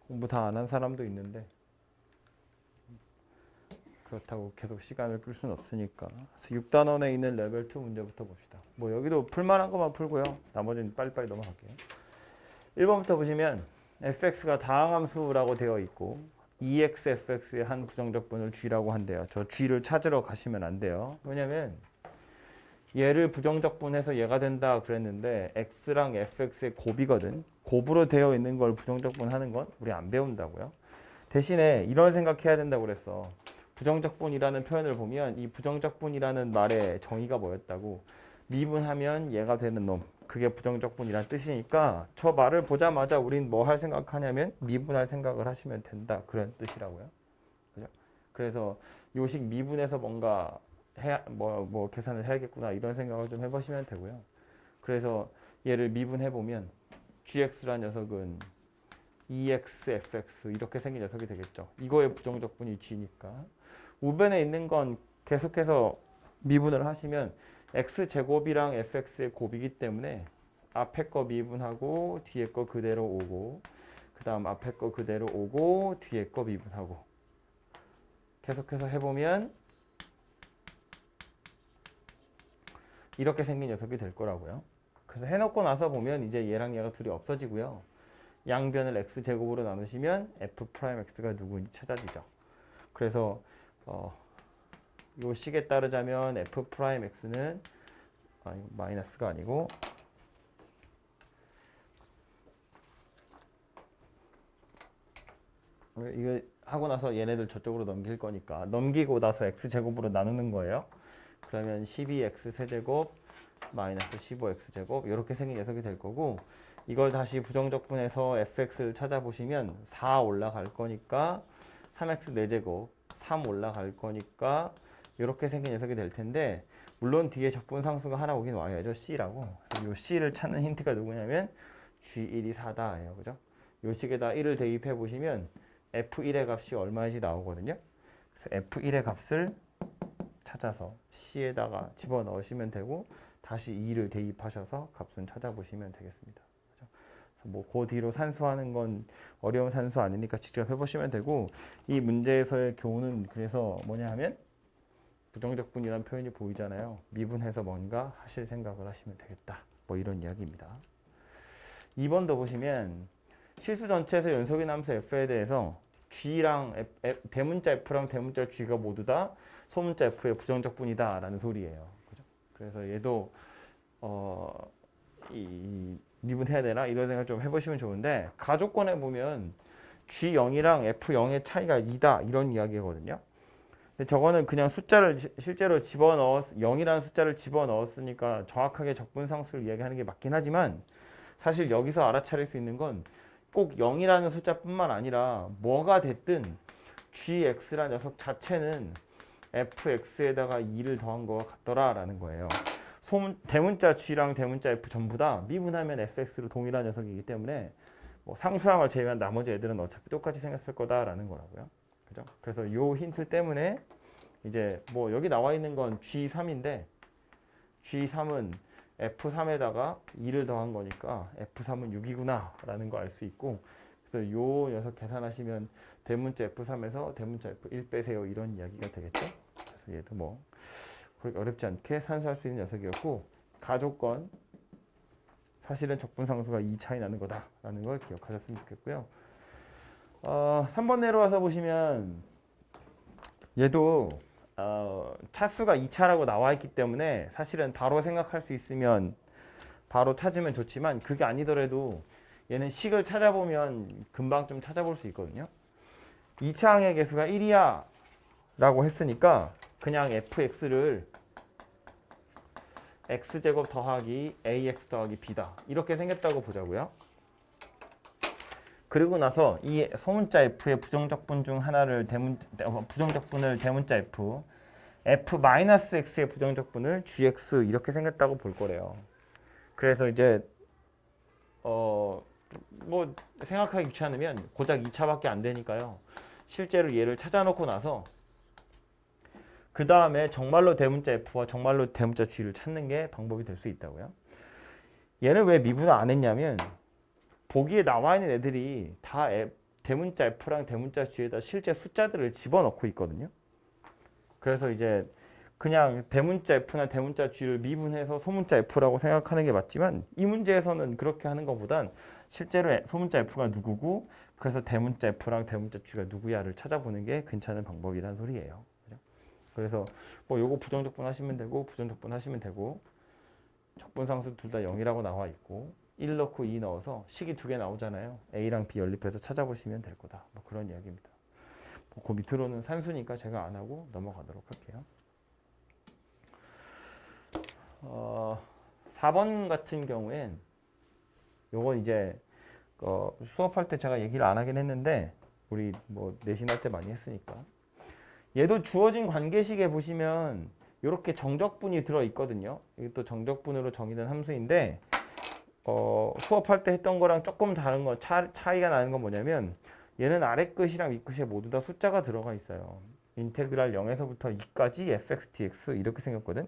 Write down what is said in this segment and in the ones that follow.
공부 다 안 한 사람도 있는데 그렇다고 계속 시간을 끌 수는 없으니까. 그래서 6단원에 있는 레벨 2 문제부터 봅시다. 뭐 여기도 풀만한 것만 풀고요. 나머지는 빨리빨리 넘어갈게요. 1번부터 보시면 fx가 다항함수라고 되어 있고 EXFX의 한 부정적분을 G라고 한대요. 저 G를 찾으러 가시면 안 돼요. 왜냐면 얘를 부정적분해서 얘가 된다 그랬는데 X랑 FX의 곱이거든. 곱으로 되어 있는 걸 부정적분하는 건 우리 안 배운다고요. 대신에 이런 생각해야 된다고 그랬어. 부정적분이라는 표현을 보면 이 부정적분이라는 말의 정의가 뭐였다고? 미분하면 얘가 되는 놈. 그게 부정적분이란 뜻이니까 저 말을 보자마자 우린 뭐 할 생각하냐면 미분할 생각을 하시면 된다. 그런 뜻이라고요. 그죠? 그래서 요식 미분해서 뭔가 뭐 계산을 해야겠구나 이런 생각을 좀 해보시면 되고요. 그래서 얘를 미분해 보면 gx란 녀석은 EXFX 이렇게 생긴 녀석이 되겠죠. 이거의 부정적분이 g니까 우변에 있는 건 계속해서 미분을 하시면 x제곱이랑 fx의 곱이기 때문에 앞에 거 미분하고 뒤에 거 그대로 오고 그 다음 앞에 거 그대로 오고 뒤에 거 미분하고 계속해서 해보면 이렇게 생긴 녀석이 될 거라고요. 그래서 해놓고 나서 보면 이제 얘랑 얘가 둘이 없어지고요. 양변을 x제곱으로 나누시면 f'x가 누구인지 찾아지죠. 그래서 요 식에 따르자면 f'x는 마이너스가 아니고 이거 하고 나서 얘네들 저쪽으로 넘길 거니까 넘기고 나서 x제곱으로 나누는 거예요. 그러면 12x 세제곱 마이너스 15x 제곱 이렇게 생긴 녀석이 될 거고 이걸 다시 부정적분해서 fx를 찾아보시면 4 올라갈 거니까 3x 4제곱 3 올라갈 거니까 이렇게 생긴 녀석이 될 텐데 물론 뒤에 적분상수가 하나 오긴 와야죠. c라고. 그래서 이 c를 찾는 힌트가 누구냐면 g1이 4다예요. 그죠? 요 식에다 1을 대입해 보시면 f1의 값이 얼마인지 나오거든요. 그래서 f1의 값을 찾아서 c에다가 집어넣으시면 되고 다시 2를 대입하셔서 값은 찾아보시면 되겠습니다. 그죠? 그 뒤로 산수하는 건 어려운 산수 아니니까 직접 해보시면 되고 이 문제에서의 교훈은 그래서 뭐냐 하면 부정적분이라는 표현이 보이잖아요. 미분해서 뭔가 하실 생각을 하시면 되겠다. 뭐 이런 이야기입니다. 2번도 보시면 실수 전체에서 연속인 함수 f에 대해서 g랑 대문자 f랑 대문자 g가 모두 다 소문자 f의 부정적분이다 라는 소리예요. 그죠? 그래서 얘도 미분해야 되나 이런 생각 좀 해보시면 좋은데 가족권에 보면 G0이랑 F0의 차이가 2다 이런 이야기거든요. 근데 저거는 그냥 숫자를 실제로 0이라는 숫자를 집어넣었으니까 정확하게 적분상수를 이야기하는 게 맞긴 하지만 사실 여기서 알아차릴 수 있는 건 꼭 0이라는 숫자뿐만 아니라 뭐가 됐든 gx라는 녀석 자체는 fx에다가 2를 더한 거와 같더라라는 거예요. 대문자 g랑 대문자 f 전부 다 미분하면 fx로 동일한 녀석이기 때문에 뭐 상수항을 제외한 나머지 애들은 어차피 똑같이 생겼을 거다라는 거라고요. 그죠? 그래서 요 힌트 때문에 이제 뭐 여기 나와 있는 건 G3인데 G3은 F3에다가 2를 더한 거니까 F3은 6이구나 라는 거 알 수 있고 그래서 요 녀석 계산하시면 대문자 F3에서 대문자 F1 빼세요 이런 이야기가 되겠죠. 그래서 얘도 뭐 그렇게 어렵지 않게 산수할 수 있는 녀석이었고 가족권 사실은 적분상수가 2 차이 나는 거다라는 걸 기억하셨으면 좋겠고요. 3번 내려와서 보시면 얘도 차수가 2차라고 나와 있기 때문에 사실은 바로 생각할 수 있으면 바로 찾으면 좋지만 그게 아니더라도 얘는 식을 찾아보면 금방 좀 찾아볼 수 있거든요. 2차 항의 개수가 1이야 라고 했으니까 그냥 fx를 x제곱 더하기 ax 더하기 b다 이렇게 생겼다고 보자고요. 그리고 나서 이 소문자 f의 부정적분 중 하나를 부정적분을 대문자 f-x의 부정적분을 gx 이렇게 생겼다고 볼 거래요. 그래서 이제 뭐 생각하기 귀찮으면 고작 2차밖에 안 되니까요. 실제로 얘를 찾아놓고 나서 그 다음에 정말로 대문자 f와 정말로 대문자 g를 찾는 게 방법이 될 수 있다고요. 얘는 왜 미분을 안 했냐면 보기에 나와 있는 애들이 다 대문자 F랑 대문자 G에다 실제 숫자들을 집어넣고 있거든요. 그래서 이제 그냥 대문자 F나 대문자 G를 미분해서 소문자 F라고 생각하는 게 맞지만 이 문제에서는 그렇게 하는 것보단 실제로 소문자 F가 누구고 그래서 대문자 F랑 대문자 G가 누구야를 찾아보는 게 괜찮은 방법이란 소리예요. 그래서 뭐 요거 부정적분 하시면 되고 부정적분 하시면 되고 적분상수 둘 다 0이라고 나와 있고 1 넣고 2 넣어서 식이 두 개 나오잖아요. A랑 B 연립해서 찾아보시면 될 거다. 뭐 그런 이야기입니다. 그 밑으로는 산수니까 제가 안 하고 넘어가도록 할게요. 4번 같은 경우엔 요건 이제 수업할 때 제가 얘기를 안 하긴 했는데 우리 뭐 내신할 때 많이 했으니까 얘도 주어진 관계식에 보시면 이렇게 정적분이 들어있거든요. 이것도 정적분으로 정의된 함수인데 수업할 때 했던 거랑 조금 다른 거 차이가 나는 건 뭐냐면 얘는 아래 끝이랑 위 끝에 모두 다 숫자가 들어가 있어요. 인테그랄 0에서부터 2까지 fx, dx 이렇게 생겼거든.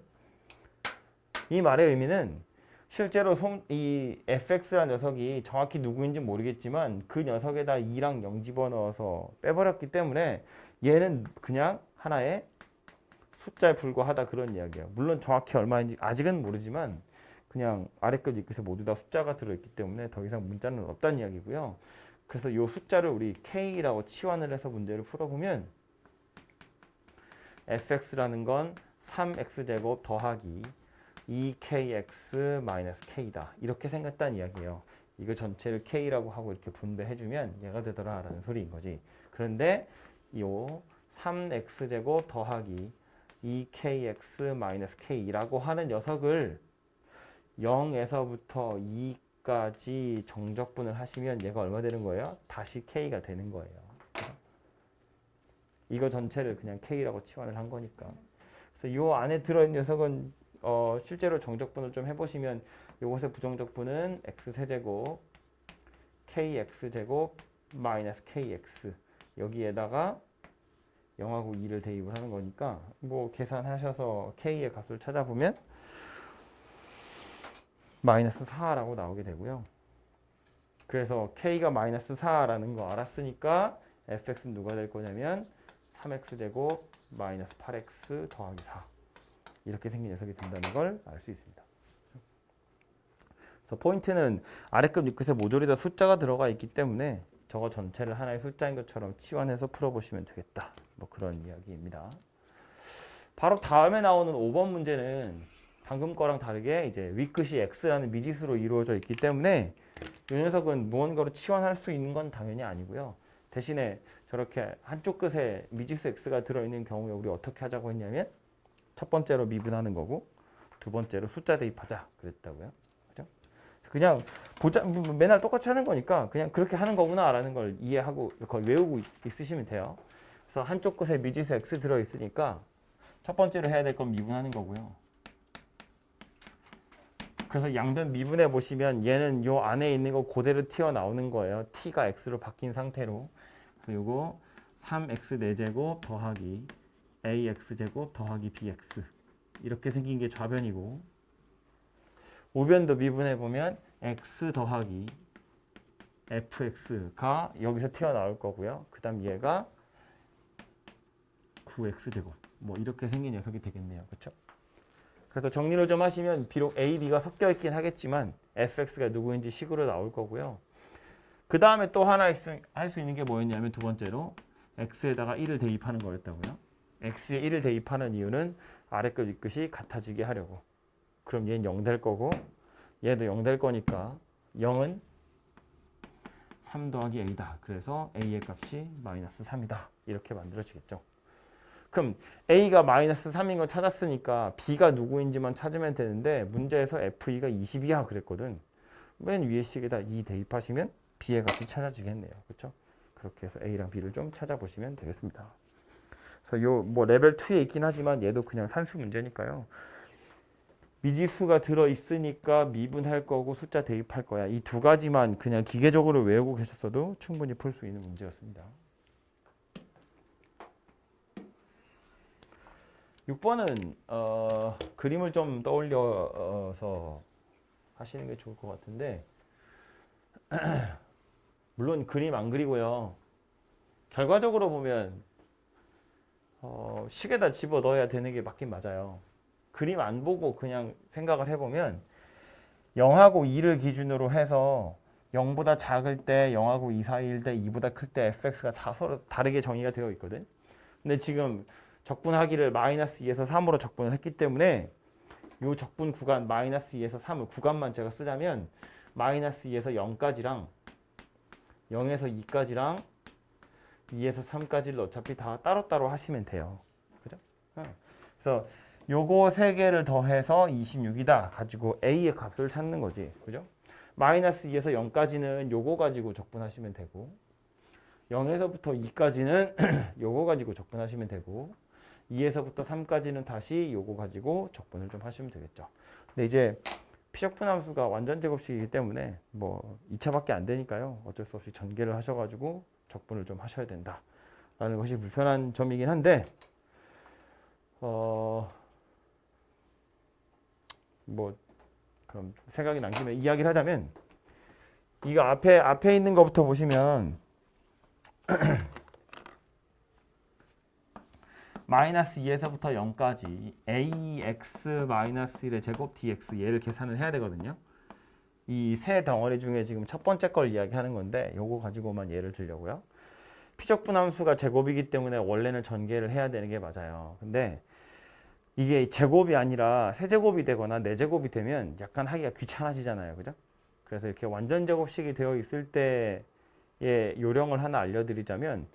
이 말의 의미는 실제로 이 fx라는 녀석이 정확히 누구인지 모르겠지만 그 녀석에다 2랑 0 집어넣어서 빼버렸기 때문에 얘는 그냥 하나의 숫자에 불과하다 그런 이야기예요. 물론 정확히 얼마인지 아직은 모르지만 그냥 아래 끝, 위 끝에 모두 다 숫자가 들어있기 때문에 더 이상 문자는 없다는 이야기고요. 그래서 이 숫자를 우리 K라고 치환을 해서 문제를 풀어보면 fx라는 건 3x제곱 더하기 2kx-k다. 이렇게 생겼다는 이야기예요. 이거 전체를 K라고 하고 이렇게 분배해주면 얘가 되더라 라는 소리인 거지. 그런데 이 3x제곱 더하기 2kx-k라고 하는 녀석을 0에서부터 2까지 정적분을 하시면 얘가 얼마 되는 거예요? 다시 k가 되는 거예요. 이거 전체를 그냥 k라고 치환을 한 거니까. 그래서 이 안에 들어있는 녀석은 실제로 정적분을 좀 해보시면 이것의 부정적분은 x세제곱 kx제곱 마이너스 kx 여기에다가 0하고 2를 대입을 하는 거니까 뭐 계산하셔서 k의 값을 찾아보면 마이너스 4라고 나오게 되고요. 그래서 k가 마이너스 4라는 거 알았으니까 fx는 누가 될 거냐면 3x제곱 마이너스 8x 더하기 4 이렇게 생긴 녀석이 된다는 걸 알 수 있습니다. 그래서 포인트는 아래급 윗끝에 모조리 다 숫자가 들어가 있기 때문에 저거 전체를 하나의 숫자인 것처럼 치환해서 풀어보시면 되겠다. 뭐 그런 이야기입니다. 바로 다음에 나오는 5번 문제는 방금 거랑 다르게 이제 윗끝이 x라는 미지수로 이루어져 있기 때문에 이 녀석은 무언가로 치환할 수 있는 건 당연히 아니고요. 대신에 저렇게 한쪽 끝에 미지수 x가 들어있는 경우에 우리 어떻게 하자고 했냐면 첫 번째로 미분하는 거고 두 번째로 숫자 대입하자 그랬다고요. 그죠? 그냥 보자 맨날 똑같이 하는 거니까 그냥 그렇게 하는 거구나라는 걸 이해하고 거의 외우고 있으시면 돼요. 그래서 한쪽 끝에 미지수 x 들어 있으니까 첫 번째로 해야 될 건 미분하는 거고요. 그래서 양변 미분해 보시면 얘는 요 안에 있는 거 그대로 튀어나오는 거예요. t가 x로 바뀐 상태로. 그래서 요거 3x 4제곱 더하기 ax제곱 더하기 bx 이렇게 생긴 게 좌변이고 우변도 미분해 보면 x 더하기 fx가 여기서 튀어나올 거고요. 그 다음 얘가 9x제곱 뭐 이렇게 생긴 녀석이 되겠네요. 그렇죠? 그래서 정리를 좀 하시면 비록 A, B가 섞여 있긴 하겠지만 fx가 누구인지 식으로 나올 거고요. 그 다음에 또 하나 할 수 있는 게 뭐였냐면 두 번째로 x에다가 1을 대입하는 거였다고요. x에 1을 대입하는 이유는 아래끝 윗끝이 같아지게 하려고. 그럼 얘는 0 될 거고 얘도 0 될 거니까 0은 3 더하기 a다. 그래서 a의 값이 마이너스 3이다. 이렇게 만들어지겠죠. 그럼 A가 마이너스 3인 걸 찾았으니까 B가 누구인지만 찾으면 되는데 문제에서 F2가 22야 그랬거든. 맨 위에 식에다 2 대입하시면 B의 값이 찾아지겠네요. 그렇죠? 그렇게 해서 A랑 B를 좀 찾아보시면 되겠습니다. 그래서 요 뭐 레벨 2에 있긴 하지만 얘도 그냥 산수 문제니까요. 미지수가 들어 있으니까 미분할 거고 숫자 대입할 거야. 이 두 가지만 그냥 기계적으로 외우고 계셨어도 충분히 풀 수 있는 문제였습니다. 6번은 그림을 좀 떠올려서 하시는 게 좋을 것 같은데 물론 그림 안 그리고요. 결과적으로 보면 식에다 집어 넣어야 되는 게 맞긴 맞아요. 그림 안 보고 그냥 생각을 해보면 0하고 2를 기준으로 해서 0보다 작을 때 0하고 2 사이일 때 2보다 클 때 fx가 다 서로 다르게 정의가 되어 있거든. 근데 지금 적분하기를 마이너스 2에서 3으로 적분을 했기 때문에 이 적분 구간 마이너스 2에서 3을 구간만 제가 쓰자면 마이너스 2에서 0까지랑 0에서 2까지랑 2에서 3까지를 어차피 다 따로따로 하시면 돼요. 그죠? 그래서 요거 세 개를 더해서 26이다 가지고 A의 값을 찾는 거지. 그죠? 마이너스 2에서 0까지는 요거 가지고 적분하시면 되고 0에서부터 2까지는 요거 가지고 적분하시면 되고 2에서부터 3까지는 다시 요거 가지고 적분을 좀 하시면 되겠죠. 근데 이제 피적분 함수가 완전 제곱식이기 때문에 뭐 2차밖에 안 되니까요. 어쩔 수 없이 전개를 하셔가지고 적분을 좀 하셔야 된다 라는 것이 불편한 점이긴 한데 뭐 그럼 생각이 난 김에 이야기를 하자면 이거 앞에 있는 것부터 보시면 마이너스 2에서부터 0까지 ax 마이너스 1의 제곱 dx 얘를 계산을 해야 되거든요. 이 세 덩어리 중에 지금 첫 번째 걸 이야기하는 건데 요거 가지고만 예를 들려고요. 피적분 함수가 제곱이기 때문에 원래는 전개를 해야 되는 게 맞아요. 근데 이게 제곱이 아니라 세제곱이 되거나 네제곱이 되면 약간 하기가 귀찮아지잖아요. 그죠? 그래서 이렇게 완전 제곱식이 되어 있을 때의 요령을 하나 알려드리자면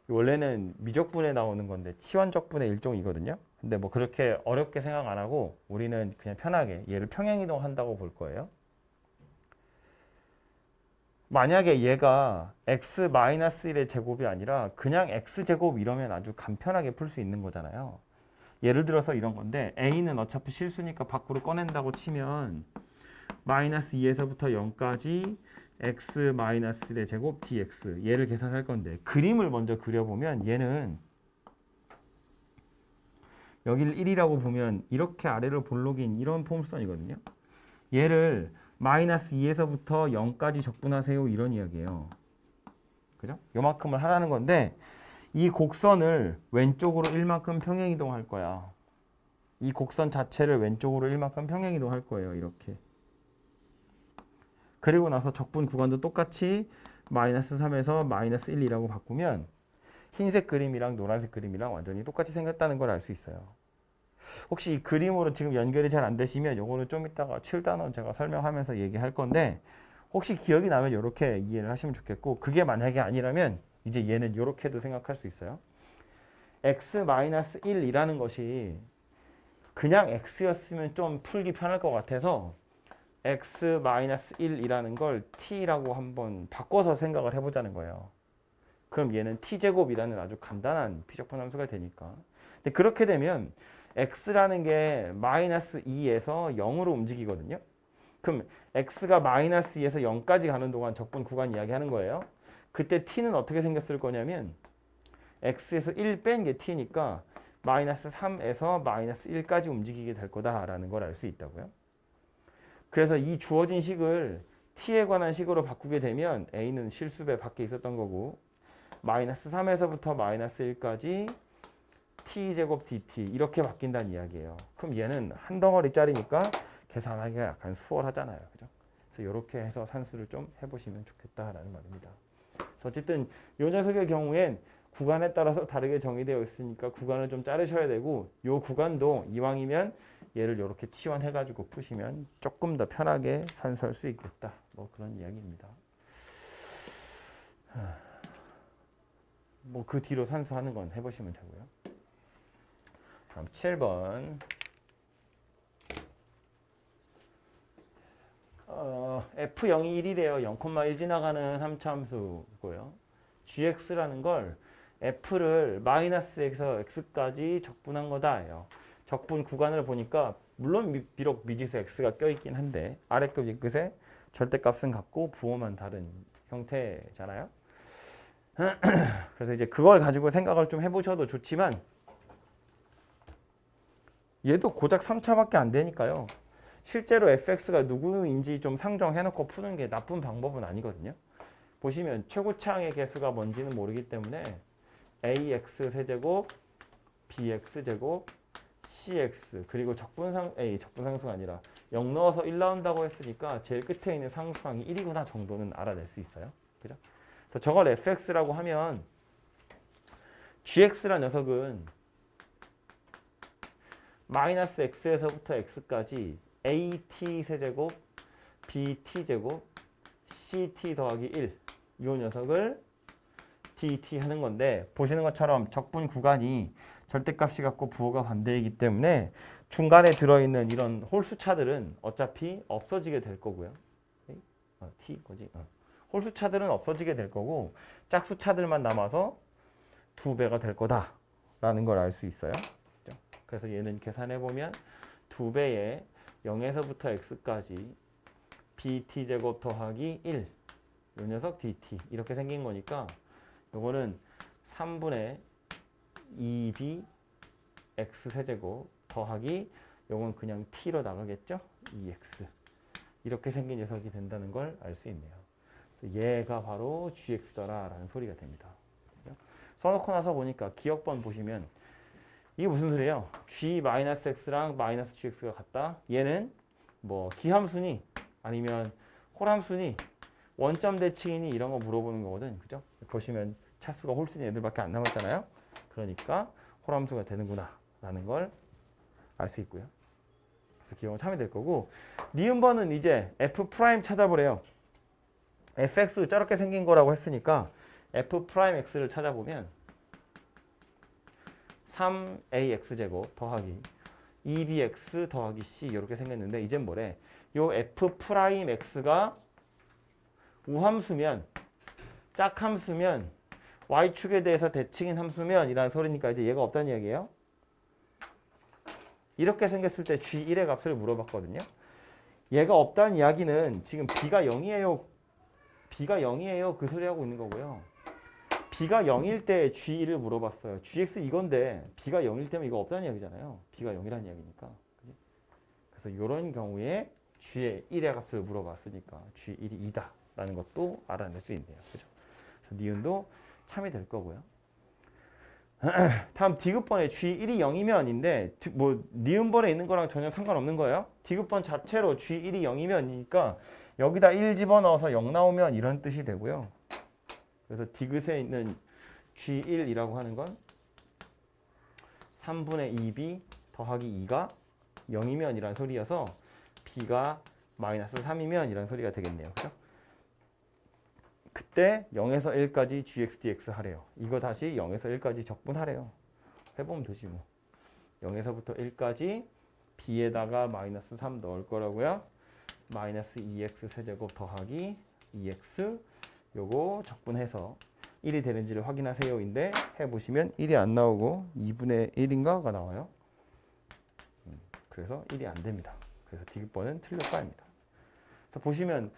원래는 미적분에 나오는 건데 치환적분의 일종이거든요. 근데 뭐 그렇게 어렵게 생각 안 하고 우리는 그냥 편하게 얘를 평행이동한다고 볼 거예요. 만약에 얘가 x-1의 제곱이 아니라 그냥 x제곱 이러면 아주 간편하게 풀 수 있는 거잖아요. 예를 들어서 이런 건데 a는 어차피 실수니까 밖으로 꺼낸다고 치면 마이너스 2에서부터 0까지 x-1의 제곱 dx 얘를 계산할 건데 그림을 먼저 그려보면 얘는 여기를 1이라고 보면 이렇게 아래로 볼록인 이런 폼선이거든요. 얘를 마이너스 2에서부터 0까지 적분하세요 이런 이야기예요. 그죠? 요만큼을 하라는 건데 이 곡선을 왼쪽으로 1만큼 평행이동할 거야. 이 곡선 자체를 왼쪽으로 1만큼 평행이동할 거예요. 이렇게. 그리고 나서 적분 구간도 똑같이 마이너스 3에서 마이너스 1이라고 바꾸면 흰색 그림이랑 노란색 그림이랑 완전히 똑같이 생겼다는 걸 알 수 있어요. 혹시 이 그림으로 지금 연결이 잘 안 되시면 요거는 좀 이따가 7단원 제가 설명하면서 얘기할 건데 혹시 기억이 나면 이렇게 이해를 하시면 좋겠고 그게 만약에 아니라면 이제 얘는 이렇게도 생각할 수 있어요. x-1이라는 것이 그냥 x였으면 좀 풀기 편할 것 같아서 x-1이라는 걸 t라고 한번 바꿔서 생각을 해보자는 거예요. 그럼 얘는 t제곱이라는 아주 간단한 피적분 함수가 되니까. 근데 그렇게 되면 x라는 게 마이너스 2에서 0으로 움직이거든요. 그럼 x가 마이너스 2에서 0까지 가는 동안 적분 구간 이야기하는 거예요. 그때 t는 어떻게 생겼을 거냐면 x에서 1 뺀 게 t니까 마이너스 3에서 마이너스 1까지 움직이게 될 거다라는 걸 알 수 있다고요. 그래서 이 주어진 식을 t에 관한 식으로 바꾸게 되면 a는 실수배 밖에 있었던 거고 마이너스 3에서부터 마이너스 1까지 t제곱 dt 이렇게 바뀐다는 이야기예요. 그럼 얘는 한 덩어리짜리니까 계산하기가 약간 수월하잖아요. 그죠? 그래서 이렇게 해서 산수를 좀 해보시면 좋겠다라는 말입니다. 그래서 어쨌든 이 녀석의 경우엔 구간에 따라서 다르게 정의되어 있으니까 구간을 좀 자르셔야 되고 이 구간도 이왕이면 얘를 이렇게 치환해가지고 푸시면 조금 더 편하게 산수할 수 있겠다. 뭐 그런 이야기입니다. 뭐 그 뒤로 산수하는 건 해보시면 되고요. 다음 7번. F0이 1이래요. 0,1 지나가는 3차 함수고요. gx라는 걸 f를 마이너스에서 x까지 적분한 거다예요. 적분 구간을 보니까 물론 비록 미지수 x가 껴있긴 한데 아래급 윗끝에 절대값은 같고 부호만 다른 형태잖아요. 그래서 이제 그걸 가지고 생각을 좀 해보셔도 좋지만 얘도 고작 3차밖에 안 되니까요. 실제로 fx가 누구인지 좀 상정해놓고 푸는 게 나쁜 방법은 아니거든요. 보시면 최고차항의 개수가 뭔지는 모르기 때문에 ax 세제곱, bx 제곱, cx 그리고 적분상수가 아니라 0 넣어서 1 나온다고 했으니까 제일 끝에 있는 상수항이 1이구나 정도는 알아낼 수 있어요. 그죠? 그래서 저걸 fx라고 하면 gx란 녀석은 마이너스 x에서부터 x까지 at 세제곱, bt 제곱, ct 더하기 1 이 녀석을 dt 하는 건데 보시는 것처럼 적분 구간이 절대값이 같고 부호가 반대이기 때문에 중간에 들어있는 이런 홀수차들은 어차피 없어지게 될 거고요. t 거지. 홀수차들은 없어지게 될 거고 짝수차들만 남아서 2배가 될 거다라는 걸 알 수 있어요. 그래서 얘는 계산해 보면 2배에 0에서부터 x까지 bt 제곱 더하기 1 이 녀석 dt 이렇게 생긴 거니까 요거는 3분의 2b x 세제곱 더하기 요건 그냥 t로 나가겠죠? 2x 이렇게 생긴 녀석이 된다는 걸 알 수 있네요. 그래서 얘가 바로 gx더라 라는 소리가 됩니다. 써놓고 나서 보니까 기억번 보시면 이게 무슨 소리예요? g-x랑 -gx가 같다. 얘는 뭐 기함수니 아니면 홀함수니 원점 대칭이니 이런 거 물어보는 거거든. 그죠? 보시면 차수가 홀수니 애들밖에 안 남았잖아요. 그러니까 홀함수가 되는구나 라는 걸 알 수 있고요. 그래서 기억은 참이 될 거고 니은번은 이제 f' 찾아보래요. fx 저렇게 생긴 거라고 했으니까 f'x를 찾아보면 3ax제곱 더하기 2bx 더하기 c 이렇게 생겼는데 이젠 뭐래? 요 f'x가 우함수면 짝함수면 y축에 대해서 대칭인 함수면 이라는 소리니까 이제 얘가 없다는 이야기예요. 이렇게 생겼을 때 g1의 값을 물어봤거든요. 얘가 없다는 이야기는 지금 b가 0이에요. b가 0이에요. 그 소리 하고 있는 거고요. b가 0일 때 g1을 물어봤어요. gx 이건데 b가 0일 때면 이거 없다는 이야기잖아요. b가 0이라는 이야기니까. 그래서 이런 경우에 g의 1의 값을 물어봤으니까 g1이 2다 라는 것도 알아낼 수 있네요. 그죠? 그래서 니은도 참이 될 거고요. 다음 디귿번에 g1이 0이면인데 뭐 니은번에 있는 거랑 전혀 상관없는 거예요. 디귿번 자체로 g1이 0이면이니까 여기다 1 집어넣어서 0 나오면 이런 뜻이 되고요. 그래서 디귿에 있는 g1이라고 하는 건 3분의 2b 더하기 2가 0이면 이란 소리여서 b가 마이너스 3이면 이란 소리가 되겠네요. 그죠? 그때 0에서 1까지 gx, dx 하래요. 이거 다시 0에서 1까지 적분하래요. 해보면 되지 뭐. 0에서부터 1까지 b에다가 마이너스 3 넣을 거라고요. 마이너스 2x 세제곱 더하기 2x 요거 적분해서 1이 되는지를 확인하세요인데 해보시면 1이 안 나오고 2분의 1인가가 나와요. 그래서 1이 안 됩니다. 그래서 디귿번은 틀렸다입니다. 그래서 보시면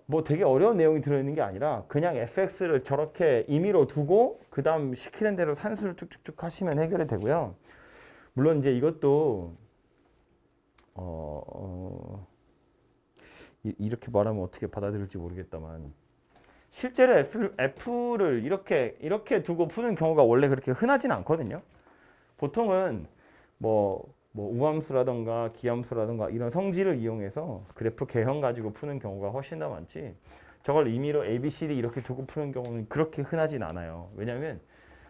뭐 되게 어려운 내용이 들어있는 게 아니라 그냥 fx를 저렇게 임의로 두고 그 다음 시키는 대로 산수를 쭉쭉쭉 하시면 해결이 되고요. 물론 이제 이것도 이렇게 말하면 어떻게 받아들일지 모르겠다만 실제로 F를 이렇게 두고 푸는 경우가 원래 그렇게 흔하진 않거든요. 보통은 뭐 우함수라던가 기함수라던가 이런 성질을 이용해서 그래프 개형 가지고 푸는 경우가 훨씬 더 많지 저걸 임의로 A, B, C, D 이렇게 두고 푸는 경우는 그렇게 흔하진 않아요. 왜냐하면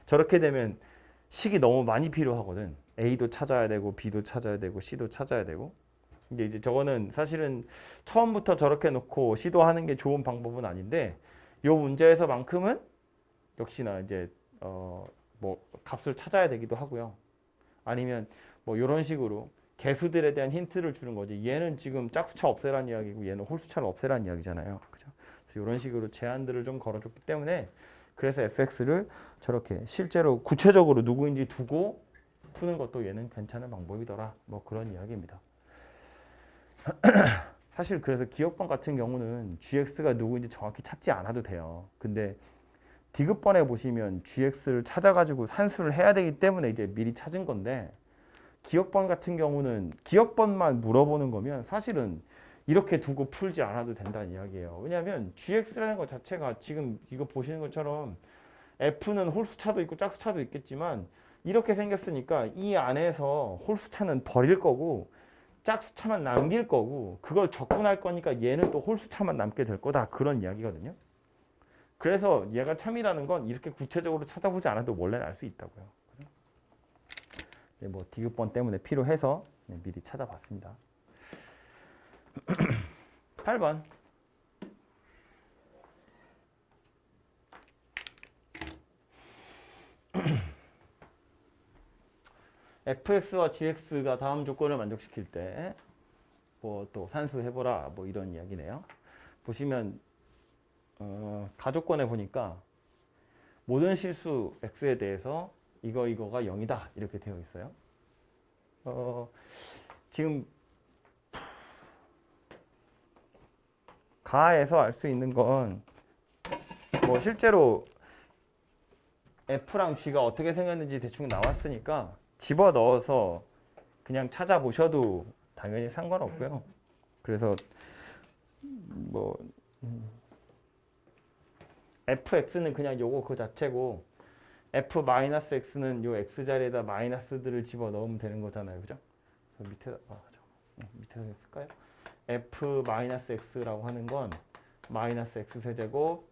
저렇게 되면 식이 너무 많이 필요하거든. A도 찾아야 되고 B도 찾아야 되고 C도 찾아야 되고 근데 이제 저거는 사실은 처음부터 저렇게 놓고 시도하는 게 좋은 방법은 아닌데 요 문제에서만큼은 역시나 이제 뭐 값을 찾아야 되기도 하고요. 아니면 뭐 이런 식으로 개수들에 대한 힌트를 주는 거지. 얘는 지금 짝수차 없애라는 이야기고 얘는 홀수차를 없애라는 이야기잖아요. 그죠? 그래서 이런 식으로 제한들을 좀 걸어줬기 때문에 그래서 fx를 저렇게 실제로 구체적으로 누구인지 두고 푸는 것도 얘는 괜찮은 방법이더라. 뭐 그런 이야기입니다. 사실 그래서 기억번 같은 경우는 gx가 누구인지 정확히 찾지 않아도 돼요. 근데 디귿번에 보시면 gx를 찾아가지고 산수를 해야 되기 때문에 이제 미리 찾은 건데 기억번 같은 경우는 기억번만 물어보는 거면 사실은 이렇게 두고 풀지 않아도 된다는 이야기예요. 왜냐하면 gx라는 것 자체가 지금 이거 보시는 것처럼 f는 홀수차도 있고 짝수차도 있겠지만 이렇게 생겼으니까 이 안에서 홀수차는 버릴 거고 짝수차만 남길 거고 그걸 적분할 거니까 얘는 또 홀수차만 남게 될 거다. 그런 이야기거든요. 그래서 얘가 참이라는 건 이렇게 구체적으로 찾아보지 않아도 원래는 알 수 있다고요. 네, 뭐 디귿번 때문에 필요해서 미리 찾아봤습니다. 8번. fx와 gx가 다음 조건을 만족시킬 때 뭐 또 산수 해보라 뭐 이런 이야기네요. 보시면 가조건에 보니까 모든 실수 x에 대해서 이거가 0이다 이렇게 되어 있어요. 지금 가에서 알 수 있는 건 뭐 실제로 f랑 g가 어떻게 생겼는지 대충 나왔으니까 집어넣어서 그냥 찾아보셔도 당연히 상관없고요. 그래서 뭐 fx는 그냥 요거 그 자체고 f-x는 요 x자리에다 마이너스들을 집어넣으면 되는 거잖아요. 그죠? 그래서 밑에서 했을까요? f-x라고 하는 건 마이너스 x세제곱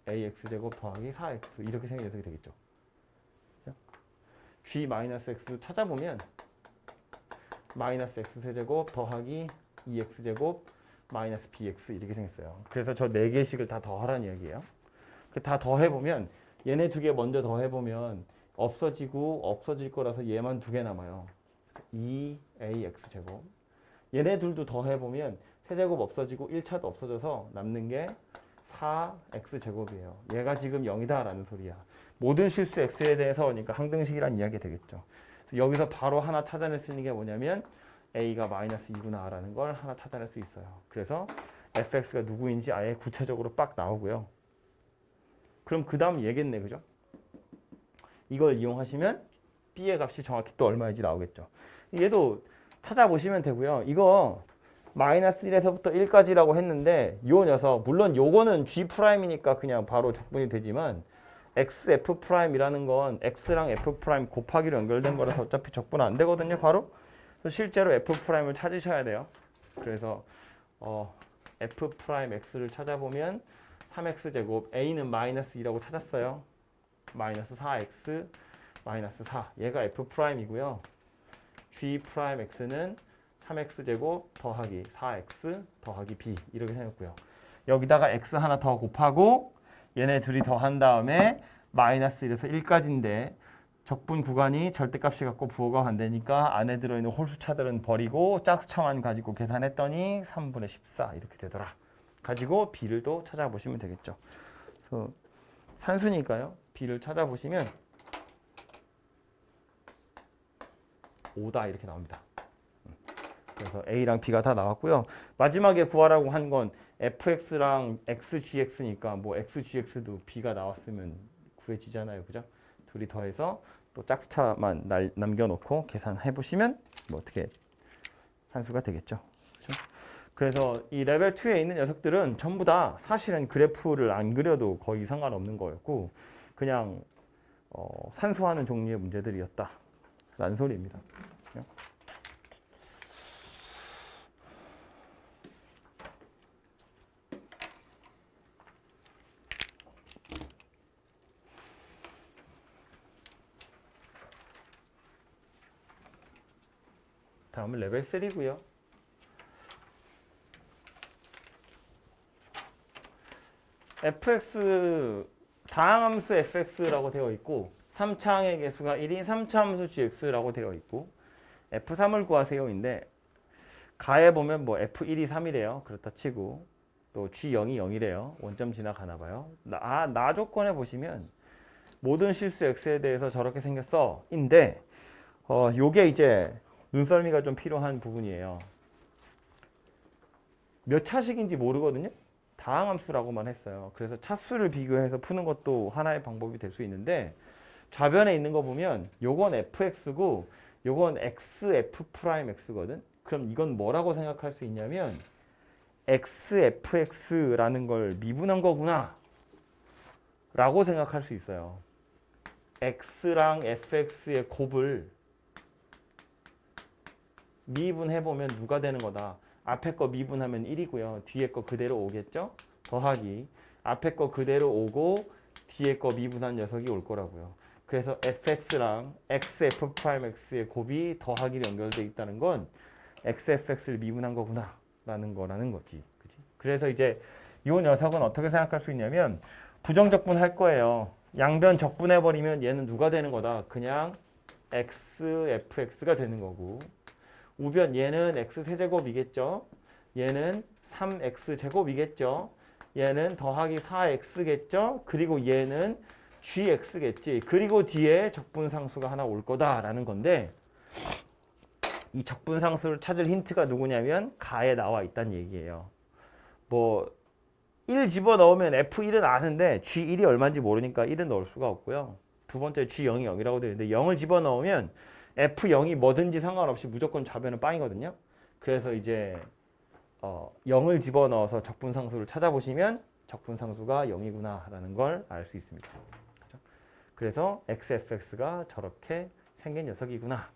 ax제곱 더하기 4x 이렇게 생긴 녀석이 되겠죠. g-x도 찾아보면 마이너스 x세제곱 더하기 2x제곱 마이너스 bx 이렇게 생겼어요. 그래서 저 4개씩을 다 더하라는 이야기예요. 다 더해보면 얘네 2개 먼저 더해보면 없어질 거라서 얘만 2개 남아요. 2ax제곱 얘네 둘도 더해보면 세제곱 없어지고 1차도 없어져서 남는 게 4x제곱이에요. 얘가 지금 0이다 라는 소리야. 모든 실수 x에 대해서 그러니까 항등식이란 이야기가 되겠죠. 그래서 여기서 바로 하나 찾아낼 수 있는 게 뭐냐면 a가 마이너스 2구나 라는 걸 하나 찾아낼 수 있어요. 그래서 fx가 누구인지 아예 구체적으로 빡 나오고요. 그럼 그 다음 얘겠네. 그죠? 이걸 이용하시면 b의 값이 정확히 또 얼마인지 나오겠죠. 얘도 찾아보시면 되고요. 이거 마이너스 1에서부터 1까지라고 했는데 요 녀석 물론 요거는 G'이니까 그냥 바로 적분이 되지만 XF'이라는 건 X랑 F' 곱하기로 연결된 거라서 어차피 적분 안 되거든요. 바로. 그래서 실제로 F'을 찾으셔야 돼요. 그래서 F'X를 찾아보면 3X제곱 A는 마이너스 2라고 찾았어요. 마이너스 4X 마이너스 4 얘가 F'이고요. G'X는 3x제곱 더하기 4x 더하기 b 이렇게 생겼고요. 여기다가 x 하나 더 곱하고 얘네 둘이 더한 다음에 마이너스 1에서 1까지인데 적분 구간이 절대값이 갖고 부호가 반대니까 안에 들어있는 홀수차들은 버리고 짝수차만 가지고 계산했더니 3분의 14 이렇게 되더라. 가지고 b를 또 찾아보시면 되겠죠. 그래서 산수니까요. b를 찾아보시면 5다 이렇게 나옵니다. 그래서 A랑 B가 다 나왔고요. 마지막에 구하라고 한 건 fx랑 xgx니까 뭐 xgx도 B가 나왔으면 구해지잖아요. 그죠? 둘이 더해서 또 짝수차만 남겨놓고 계산해 보시면 뭐 어떻게 산수가 되겠죠. 그죠? 그래서 이 레벨 2에 있는 녀석들은 전부 다 사실은 그래프를 안 그려도 거의 상관없는 거였고 그냥 산수하는 종류의 문제들이었다 라는 소리입니다. 그죠? 다음은 레벨 3고요. fx 다항함수 fx라고 되어 있고 3차항의 개수가 1인 3차 함수 gx라고 되어 있고 f3을 구하세요인데 가에 보면 뭐 f1이 3이래요. 그렇다 치고 또 g0이 0이래요. 원점 지나가나 봐요. 나 조건에 보시면 모든 실수 x에 대해서 저렇게 생겼어 인데 요게 이제 눈썰미가 좀 필요한 부분이에요. 몇 차식인지 모르거든요. 다항함수라고만 했어요. 그래서 차수를 비교해서 푸는 것도 하나의 방법이 될 수 있는데 좌변에 있는 거 보면 요건 fx고 요건 xf'x거든. 그럼 이건 뭐라고 생각할 수 있냐면 xfx라는 걸 미분한 거구나 라고 생각할 수 있어요. x랑 fx의 곱을 미분해보면 누가 되는 거다. 앞에 거 미분하면 1이고요. 뒤에 거 그대로 오겠죠? 더하기 앞에 거 그대로 오고 뒤에 거 미분한 녀석이 올 거라고요. 그래서 fx랑 xf'x의 곱이 더하기로 연결되어 있다는 건 xfx를 미분한 거구나 라는 거지. 그치? 그래서 이제 이 녀석은 어떻게 생각할 수 있냐면 부정적분 할 거예요. 양변 적분해버리면 얘는 누가 되는 거다. 그냥 xfx가 되는 거고 우변 얘는 x세제곱이겠죠. 얘는 3x제곱이겠죠. 얘는 더하기 4x겠죠. 그리고 얘는 gx겠지. 그리고 뒤에 적분상수가 하나 올 거다라는 건데 이 적분상수를 찾을 힌트가 누구냐면 가에 나와 있다는 얘기예요. 뭐 1 집어넣으면 F1은 아는데 G1이 얼마인지 모르니까 1은 넣을 수가 없고요. 두 번째 G0이 0이라고 되어 있는데 0을 집어넣으면 F0이 뭐든지 상관없이 무조건 좌변은 빵이거든요. 그래서 이제 0을 집어넣어서 적분상수를 찾아보시면 적분상수가 0이구나 라는 걸 알 수 있습니다. 그렇죠? 그래서 XFX가 저렇게 생긴 녀석이구나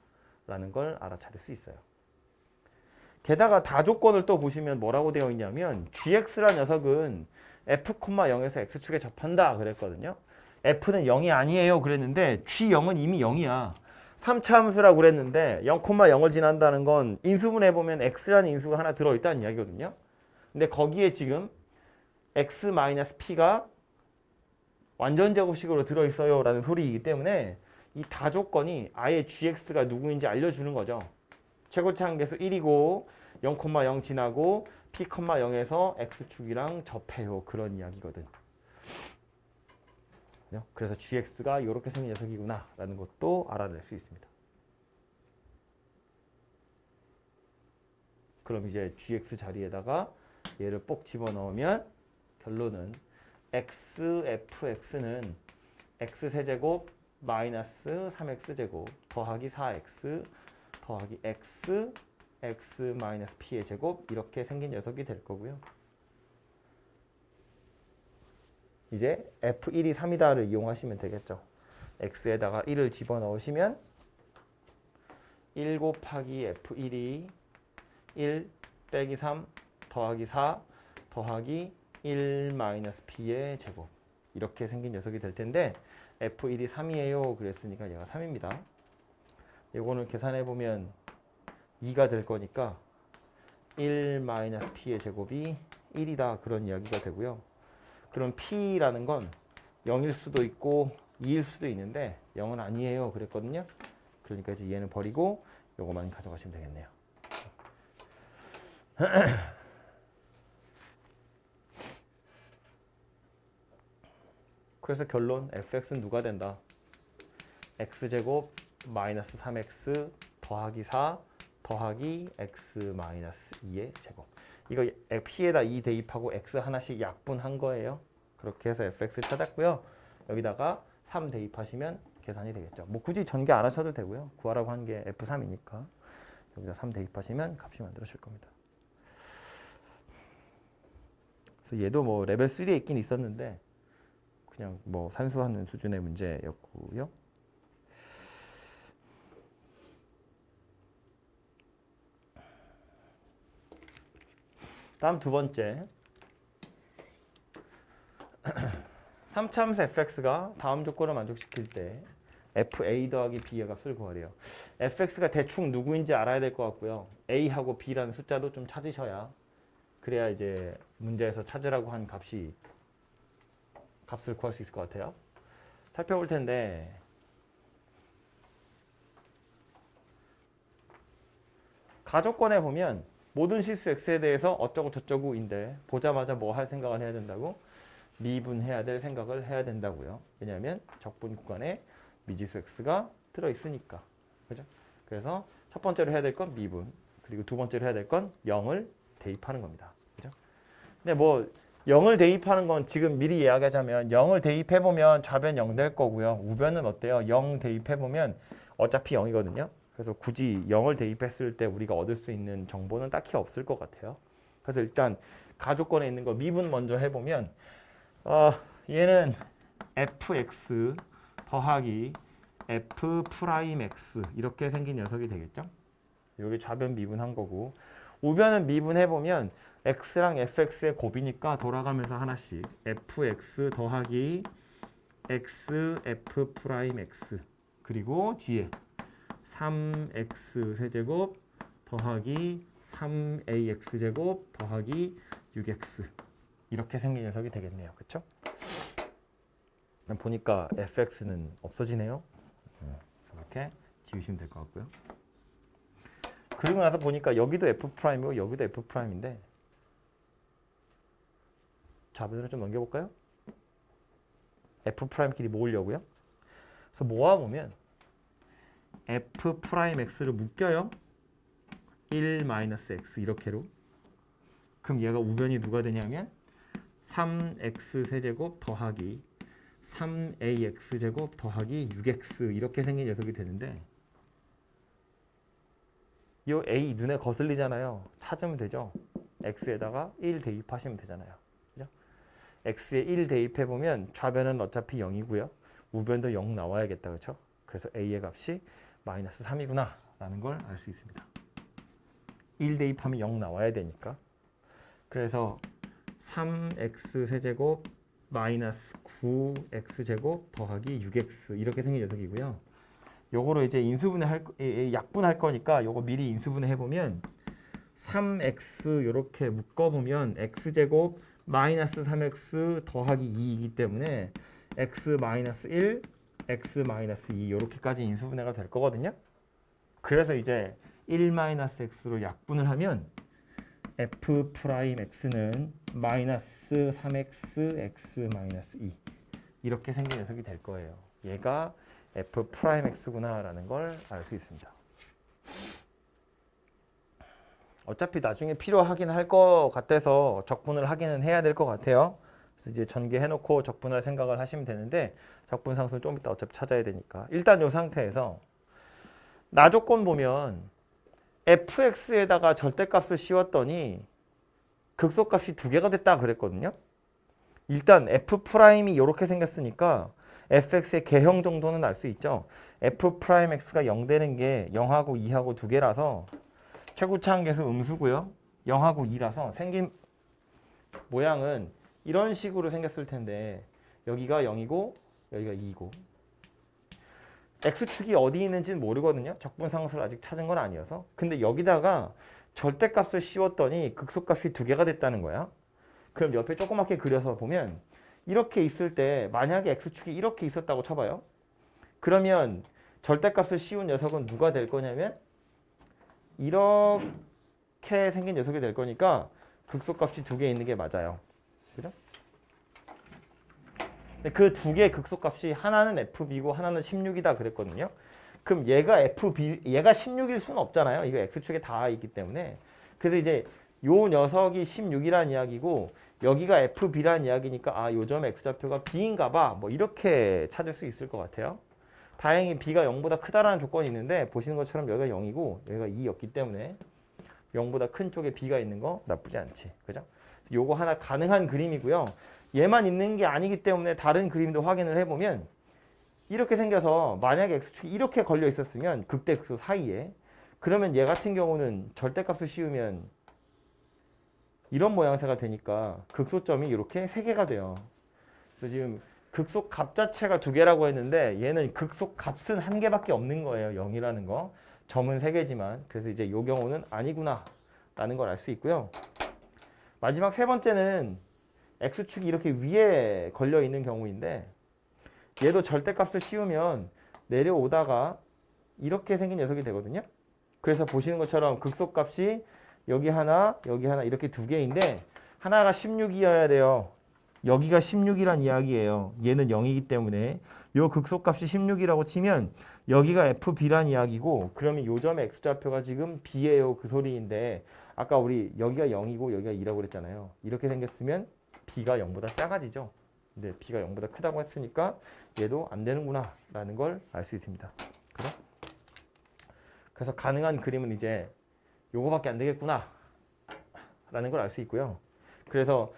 라는 걸 알아차릴 수 있어요. 게다가 다조건을 또 보시면 뭐라고 되어 있냐면 gx라는 녀석은 f,0에서 x축에 접한다 그랬거든요. f는 0이 아니에요 그랬는데 g0은 이미 0이야. 3차 함수라고 그랬는데 0,0을 지난다는 건 인수분해 보면 x라는 인수가 하나 들어있다는 이야기거든요. 근데 거기에 지금 x-p가 완전 제곱식으로 들어있어요 라는 소리이기 때문에 이 다조건이 아예 gx가 누구인지 알려주는 거죠. 최고치 한계수 1이고 0,0 지나고 p,0에서 x축이랑 접해요. 그런 이야기거든. 그래서 gx가 이렇게 생긴 녀석이구나 라는 것도 알아낼 수 있습니다. 그럼 이제 gx 자리에다가 얘를 꼭 집어넣으면 결론은 xfx는 x세제곱 마이너스 3x제곱 더하기 4x 더하기 x 마이너스 p의 제곱 이렇게 생긴 녀석이 될 거고요. 이제 f1이 3이다를 이용하시면 되겠죠. x에다가 1을 집어넣으시면 1 곱하기 f1이 1 빼기 3 더하기 4 더하기 1 마이너스 p의 제곱 이렇게 생긴 녀석이 될 텐데 f1이 3이에요 그랬으니까 얘가 3입니다. 이거는 계산해 보면 2가 될 거니까 1 마이너스 p의 제곱이 1이다 그런 이야기가 되고요. 그럼 p라는 건 0일 수도 있고 2일 수도 있는데 0은 아니에요 그랬거든요. 그러니까 이제 얘는 버리고 요거만 가져가시면 되겠네요. 그래서 결론 fx는 누가 된다? x제곱 마이너스 3x 더하기 4 더하기 x 마이너스 2의 제곱. 이거 p에다 2 대입하고 x 하나씩 약분한 거예요. 그렇게 해서 fx 찾았고요. 여기다가 3 대입하시면 계산이 되겠죠. 뭐 굳이 전개 안 하셔도 되고요. 구하라고 한 게 f3이니까 여기다 3 대입하시면 값이 만들어질 겁니다. 그래서 얘도 뭐 레벨 3에 있긴 있었는데 그냥 뭐 산수하는 수준의 문제였고요. 다음 두 번째 3차 함수 fx가 다음 조건을 만족시킬 때 fa 더하기 b의 값을 구하래요. fx가 대충 누구인지 알아야 될 것 같고요. a하고 b라는 숫자도 좀 찾으셔야 그래야 이제 문제에서 찾으라고 한 값을 구할 수 있을 것 같아요. 살펴볼 텐데 가조건에 보면 모든 실수 x에 대해서 어쩌고 저쩌고인데 보자마자 뭐 할 생각을 해야 된다고? 미분해야 될 생각을 해야 된다고요. 왜냐하면 적분 구간에 미지수 x가 들어있으니까. 그죠? 그래서 첫 번째로 해야 될 건 미분, 그리고 두 번째로 해야 될 건 0을 대입하는 겁니다. 그죠? 근데 뭐 0을 대입하는 건 지금 미리 이야기하자면 0을 대입해보면 좌변 0 될 거고요. 우변은 어때요? 0 대입해보면 어차피 0이거든요. 그래서 굳이 0을 대입했을 때 우리가 얻을 수 있는 정보는 딱히 없을 것 같아요. 그래서 일단 가족권에 있는 거 미분 먼저 해보면 얘는 fx 더하기 f 프라임 x 이렇게 생긴 녀석이 되겠죠. 여기 좌변 미분한 거고 우변은 미분해보면 x랑 fx의 곱이니까 돌아가면서 하나씩 fx 더하기 x f 프라임 x 그리고 뒤에 3x 세제곱 더하기 3ax 제곱 더하기 6x 이렇게 생긴 녀석이 되겠네요. 그렇죠? 보니까 fx는 없어지네요. 이렇게 지우시면 될 것 같고요. 그리고 나서 보니까 여기도 f'이고 여기도 f'인데 좌변으로 좀 넘겨볼까요? f'끼리 모으려고요. 그래서 모아보면 f'x를 묶여요. 1-x 이렇게로. 그럼 얘가 우변이 누가 되냐면 3x 세제곱 더하기 3ax 제곱 더하기 6x 이렇게 생긴 녀석이 되는데 이 a 눈에 거슬리잖아요. 찾으면 되죠. x에다가 1 대입하시면 되잖아요. 그죠? x에 1 대입해보면 좌변은 어차피 0이고요. 우변도 0 나와야겠다. 그렇죠? 그래서 a의 값이 마이너스 3이구나 라는 걸 알 수 있습니다. 1 대입하면 0 나와야 되니까. 그래서 3x 세제곱 마이너스 9x제곱 더하기 6x 이렇게 생긴 녀석이고요. 요거로 이제 약분할 거니까 요거 미리 인수분해 해보면 3x 요렇게 묶어보면 x제곱 마이너스 3x 더하기 2이기 때문에 x 마이너스 1, x 마이너스 2 요렇게까지 인수분해가 될 거거든요. 그래서 이제 1 마이너스 x로 약분을 하면 f 프라임 x는 마이너스 3x x 마이너스 2 이렇게 생긴 녀석이 될 거예요. 얘가 f 프라임 x구나 라는 걸 알 수 있습니다. 어차피 나중에 필요하긴 할 것 같아서 적분을 하기는 해야 될 것 같아요. 그래서 이제 전개해놓고 적분할 생각을 하시면 되는데 적분상수는 좀 이따 어차피 찾아야 되니까 일단 이 상태에서 나조건 보면 fx에다가 절대값을 씌웠더니 극소값이 두 개가 됐다 그랬거든요. 일단 f'이 이렇게 생겼으니까 fx의 개형 정도는 알 수 있죠. f'x가 0 되는 게 0하고 2하고 두 개라서 최고차항계수 음수고요. 0하고 2라서 생긴 모양은 이런 식으로 생겼을 텐데 여기가 0이고 여기가 2이고 x축이 어디 있는지는 모르거든요. 적분상수를 아직 찾은 건 아니어서. 근데 여기다가 절대값을 씌웠더니 극소값이 두 개가 됐다는 거야. 그럼 옆에 조그맣게 그려서 보면 이렇게 있을 때 만약에 x축이 이렇게 있었다고 쳐봐요. 그러면 절대값을 씌운 녀석은 누가 될 거냐면 이렇게 생긴 녀석이 될 거니까 극소값이 두 개 있는 게 맞아요. 그죠? 그 두 개의 극소값이 하나는 fb고 하나는 16이다 그랬거든요. 그럼 얘가 16일 수는 없잖아요. 이거 x축에 다 있기 때문에. 그래서 이제 요 녀석이 16이란 이야기고 여기가 fb란 이야기니까 요 점의 x좌표가 b인가 봐. 뭐 이렇게 찾을 수 있을 것 같아요. 다행히 b가 0보다 크다라는 조건이 있는데 보시는 것처럼 여기가 0이고 여기가 2였기 때문에 0보다 큰 쪽에 b가 있는 거 나쁘지 않지. 그죠? 요거 하나 가능한 그림이고요. 얘만 있는 게 아니기 때문에 다른 그림도 확인을 해보면 이렇게 생겨서 만약에 x축이 이렇게 걸려 있었으면 극대 극소 사이에 그러면 얘 같은 경우는 절대값을 씌우면 이런 모양새가 되니까 극소점이 이렇게 세 개가 돼요. 그래서 지금 극소값 자체가 두 개라고 했는데 얘는 극소값은 한 개밖에 없는 거예요. 0이라는 거. 점은 세 개지만 그래서 이제 이 경우는 아니구나 라는 걸 알 수 있고요. 마지막 세 번째는 x축이 이렇게 위에 걸려 있는 경우인데 얘도 절대값을 씌우면 내려오다가 이렇게 생긴 녀석이 되거든요. 그래서 보시는 것처럼 극소값이 여기 하나 이렇게 두 개인데 하나가 16이어야 돼요. 여기가 16이란 이야기예요. 얘는 0이기 때문에 요 극소값이 16이라고 치면 여기가 fb란 이야기고 그러면 요 점의 x좌표가 지금 b예요. 그 소리인데 아까 우리 여기가 0이고 여기가 2라고 그랬잖아요. 이렇게 생겼으면 b가 0보다 작아지죠. 근데 b가 0보다 크다고 했으니까 얘도 안 되는구나 라는 걸 알 수 있습니다. 그래? 그래서 가능한 그림은 이제 요거밖에 안 되겠구나 라는 걸 알 수 있고요. 그래서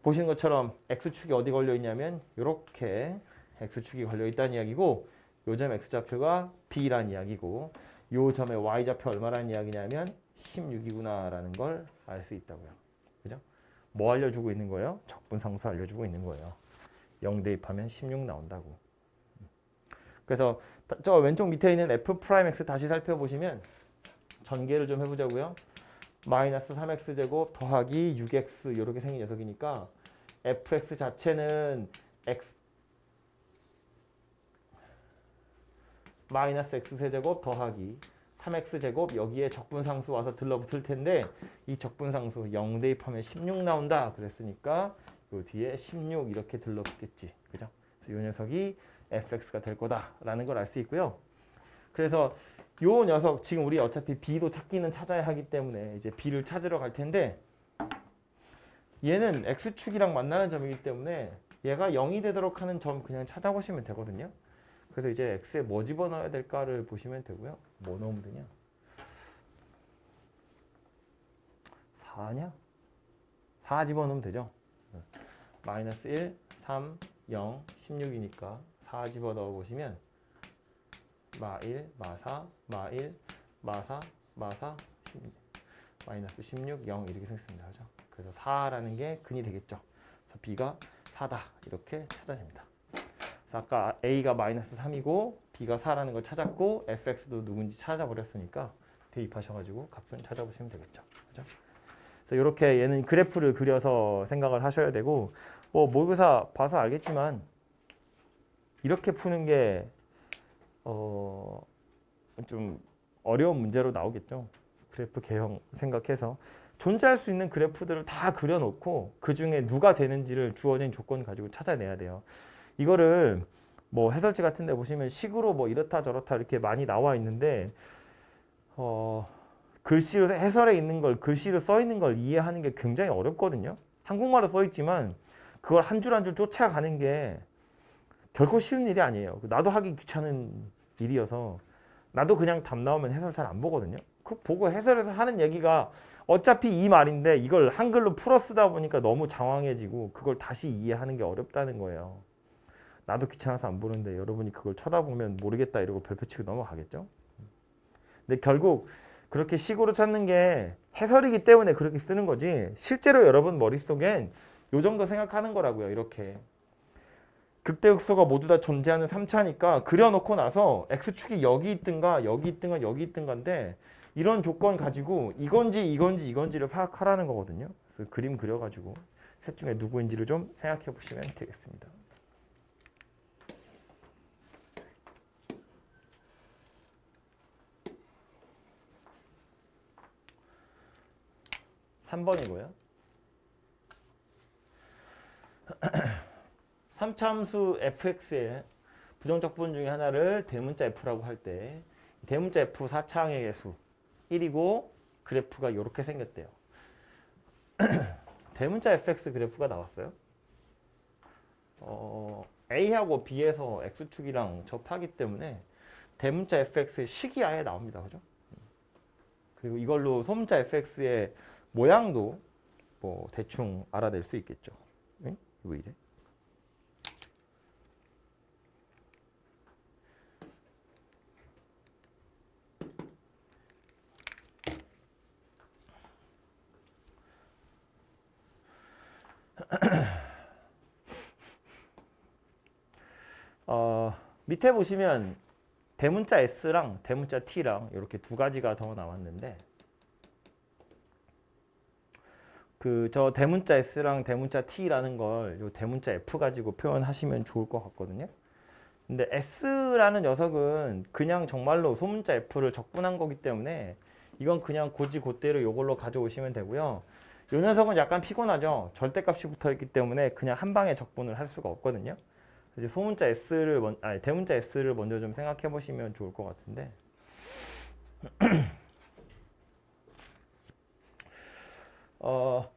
보시는 것처럼 X축이 어디 걸려 있냐면 이렇게 X축이 걸려 있다는 이야기고 요 점 X좌표가 B라는 이야기고 요 점의 Y좌표 얼마라는 이야기냐면 16이구나 라는 걸 알 수 있다고요. 그죠? 뭐 알려주고 있는 거예요? 적분상수 알려주고 있는 거예요. 0 대입하면 16 나온다고. 그래서 저 왼쪽 밑에 있는 F'X 다시 살펴보시면 전개를 좀 해보자고요. 마이너스 3x 제곱 더하기 6x 이렇게 생긴 녀석이니까 fx 자체는 x 마이너스 x세제곱 더하기 3x 제곱 여기에 적분상수 와서 들러붙을 텐데 이 적분상수 0 대입하면 16 나온다 그랬으니까 요 뒤에 16 이렇게 들러붙겠지. 그죠? 그래서 이 녀석이 fx가 될 거다라는 걸 알 수 있고요. 그래서 요 녀석 지금 우리 어차피 b도 찾기는 찾아야 하기 때문에 이제 b를 찾으러 갈 텐데 얘는 x축이랑 만나는 점이기 때문에 얘가 0이 되도록 하는 점 그냥 찾아보시면 되거든요. 그래서 이제 x에 뭐 집어넣어야 될까를 보시면 되고요. 뭐 넣으면 되냐? 4냐? 4 집어넣으면 되죠. 마이너스 1, 3, 0, 16이니까 4 집어넣어 보시면 마1, 마4, 마1, 마4, 마4, 16, 마이너스 16, 0 이렇게 생겼습니다. 그죠? 그래서 4라는 게 근이 되겠죠. 그래서 B가 4다 이렇게 찾아집니다. 그래서 아까 A가 마이너스 3이고 B가 4라는 걸 찾았고 fx도 누군지 찾아버렸으니까 대입하셔가지고 값은 찾아보시면 되겠죠. 그죠? 그래서 이렇게 얘는 그래프를 그려서 생각을 하셔야 되고 뭐 모의고사 봐서 알겠지만 이렇게 푸는 게 좀 어려운 문제로 나오겠죠. 그래프 개형 생각해서 존재할 수 있는 그래프들을 다 그려놓고 그 중에 누가 되는지를 주어진 조건 가지고 찾아내야 돼요. 이거를 뭐 해설지 같은 데 보시면 식으로 뭐 이렇다 저렇다 이렇게 많이 나와 있는데 글씨로 해설에 있는 걸 글씨로 써 있는 걸 이해하는 게 굉장히 어렵거든요. 한국말로 써 있지만 그걸 한 줄 한 줄 쫓아가는 게 결코 쉬운 일이 아니에요. 나도 하기 귀찮은 일이어서 나도 그냥 답 나오면 해설 잘 안 보거든요. 그 보고 해설에서 하는 얘기가 어차피 이 말인데 이걸 한글로 풀어 쓰다 보니까 너무 장황해지고 그걸 다시 이해하는 게 어렵다는 거예요. 나도 귀찮아서 안 보는데 여러분이 그걸 쳐다보면 모르겠다 이러고 별표 치고 넘어가겠죠. 근데 결국 그렇게 식으로 찾는 게 해설이기 때문에 그렇게 쓰는 거지 실제로 여러분 머릿속엔 요 정도 생각하는 거라고요. 이렇게 극대극소가 모두 다 존재하는 3차니까 그려놓고 나서 x축이 여기 있든가 여기 있든가 여기 있든가인데 이런 조건 가지고 이건지 이건지 이건지를 파악하라는 거거든요. 그래서 그림 그려가지고 셋 중에 누구인지를 좀 생각해 보시면 되겠습니다. (3번이고요) 3차 함수 fx의 부정적 부분 중에 하나를 대문자 f라고 할 때 대문자 f 4차항의 개수 1이고 그래프가 이렇게 생겼대요. 대문자 fx 그래프가 나왔어요. a하고 b에서 x축이랑 접하기 때문에 대문자 fx의 식이 아예 나옵니다. 그죠? 그리고 이걸로 소문자 fx의 모양도 뭐 대충 알아낼 수 있겠죠. 응? 이거 이래? 밑에 보시면 대문자 S랑 대문자 T랑 이렇게 두 가지가 더 나왔는데 저 대문자 S랑 대문자 T라는 걸 요 대문자 F 가지고 표현하시면 좋을 것 같거든요. 근데 S라는 녀석은 그냥 정말로 소문자 F를 적분한 거기 때문에 이건 그냥 곧이곧대로 이걸로 가져오시면 되고요. 이 녀석은 약간 피곤하죠. 절대값이 붙어있기 때문에 그냥 한 방에 적분을 할 수가 없거든요. 이제 소문자 S를 대문자 S를 먼저 좀 생각해 보시면 좋을 것 같은데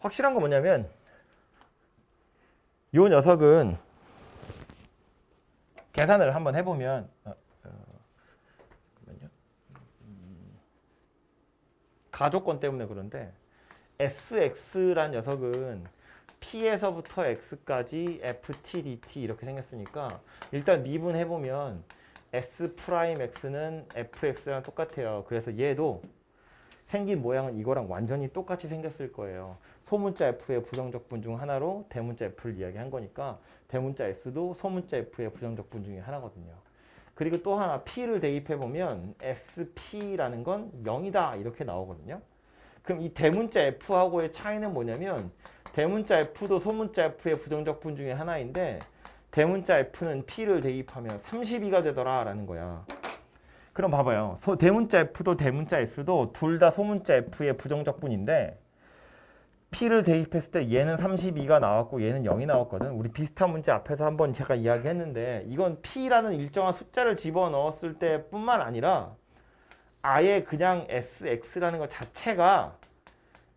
확실한 건 뭐냐면 이 녀석은 계산을 한번 해보면 잠깐만요. 가조건 때문에 그런데 SX란 녀석은 P에서부터 X까지 FT, DT 이렇게 생겼으니까 일단 미분해보면 S'X는 FX랑 똑같아요. 그래서 얘도 생긴 모양은 이거랑 완전히 똑같이 생겼을 거예요. 소문자 F의 부정적분 중 하나로 대문자 F를 이야기한 거니까 대문자 S도 소문자 F의 부정적분 중에 하나거든요. 그리고 또 하나 P를 대입해보면 SP라는 건 0이다 이렇게 나오거든요. 그럼 이 대문자 F하고의 차이는 뭐냐면 대문자 F도 소문자 F의 부정적분 중에 하나인데 대문자 F는 P를 대입하면 32가 되더라 라는 거야. 그럼 봐봐요. 대문자 F도 대문자 S도 둘 다 소문자 F의 부정적분인데 P를 대입했을 때 얘는 32가 나왔고 얘는 0이 나왔거든. 우리 비슷한 문제 앞에서 한번 제가 이야기했는데 이건 P라는 일정한 숫자를 집어넣었을 때 뿐만 아니라 아예 그냥 SX라는 것 자체가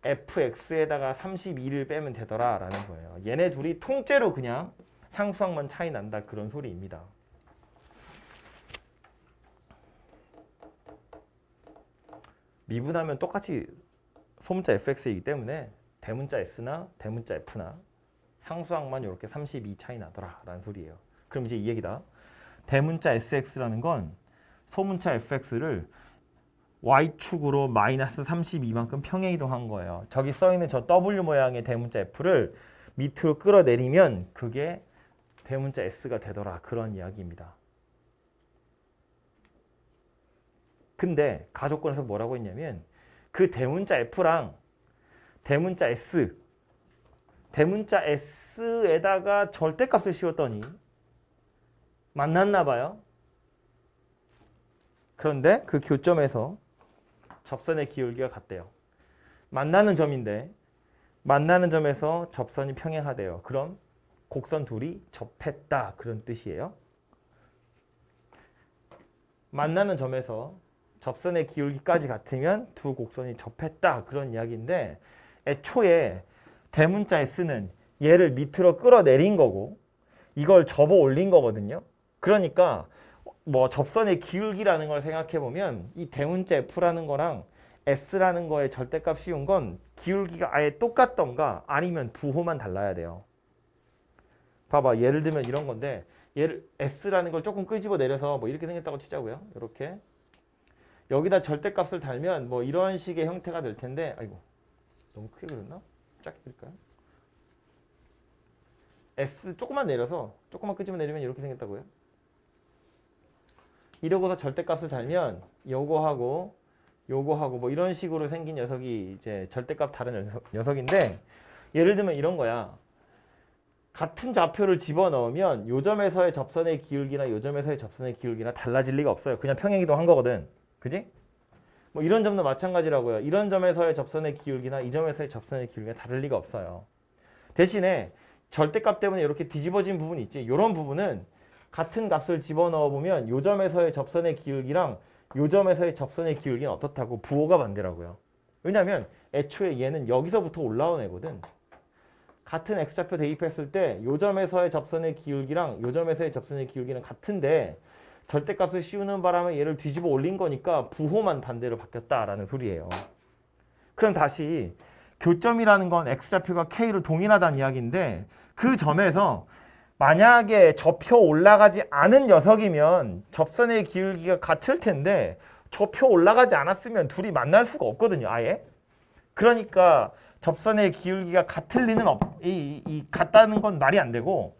FX에다가 32를 빼면 되더라 라는 거예요. 얘네 둘이 통째로 그냥 상수항만 차이 난다 그런 소리입니다. 미분하면 똑같이 소문자 fx이기 때문에 대문자 s나 대문자 f나 상수항만 이렇게 32 차이 나더라 라는 소리예요. 그럼 이제 이 얘기다. 대문자 sx라는 건 소문자 fx를 y축으로 마이너스 32만큼 평행 이동한 거예요. 저기 써있는 저 w 모양의 대문자 f를 밑으로 끌어내리면 그게 대문자 s가 되더라 그런 이야기입니다. 근데 가조건에서 뭐라고 했냐면 그 대문자 F랑 대문자 S에다가 절대값을 씌웠더니 만났나 봐요. 그런데 그 교점에서 접선의 기울기가 같대요. 만나는 점인데 만나는 점에서 접선이 평행하대요. 그럼 곡선 둘이 접했다 그런 뜻이에요. 만나는 점에서 접선의 기울기까지 같으면 두 곡선이 접했다 그런 이야기인데 애초에 대문자 S는 얘를 밑으로 끌어내린 거고 이걸 접어 올린 거거든요. 그러니까 뭐 접선의 기울기라는 걸 생각해 보면 이 대문자 F라는 거랑 S라는 거에 절대값 씌운 건 기울기가 아예 똑같던가 아니면 부호만 달라야 돼요. 봐봐 예를 들면 이런 건데 얘를 S라는 걸 조금 끄집어 내려서 뭐 이렇게 생겼다고 치자고요. 이렇게 여기다 절대값을 달면 뭐 이런 식의 형태가 될 텐데 아이고 너무 크게 그렸나? 작게 그릴까요? S 조금만 내려서 조금만 끄집어 내리면 이렇게 생겼다고요. 이러고서 절대값을 달면 요거하고 뭐 이런 식으로 생긴 녀석이 이제 절대값 다른 녀석인데 예를 들면 이런 거야. 같은 좌표를 집어넣으면 요 점에서의 접선의 기울기나 요 점에서의 접선의 기울기나 달라질 리가 없어요. 그냥 평행이동한 거거든. 그지? 뭐 이런 점도 마찬가지라고요. 이런 점에서의 접선의 기울기나 이 점에서의 접선의 기울기가 다를 리가 없어요. 대신에 절대값 때문에 이렇게 뒤집어진 부분이 있지. 이런 부분은 같은 값을 집어넣어 보면 요 점에서의 접선의 기울기랑 요 점에서의 접선의 기울기는 어떻다고 부호가 반대라고요. 왜냐하면 애초에 얘는 여기서부터 올라온 애거든. 같은 x좌표 대입했을 때 요 점에서의 접선의 기울기랑 요 점에서의 접선의 기울기는 같은데 절대값을 씌우는 바람에 얘를 뒤집어 올린 거니까 부호만 반대로 바뀌었다라는 소리예요. 그럼 다시 교점이라는 건 x좌표가 k로 동일하다는 이야기인데 그 점에서 만약에 접혀 올라가지 않은 녀석이면 접선의 기울기가 같을 텐데 접혀 올라가지 않았으면 둘이 만날 수가 없거든요. 아예. 그러니까 접선의 기울기가 같을 리는 같다는 건 말이 안 되고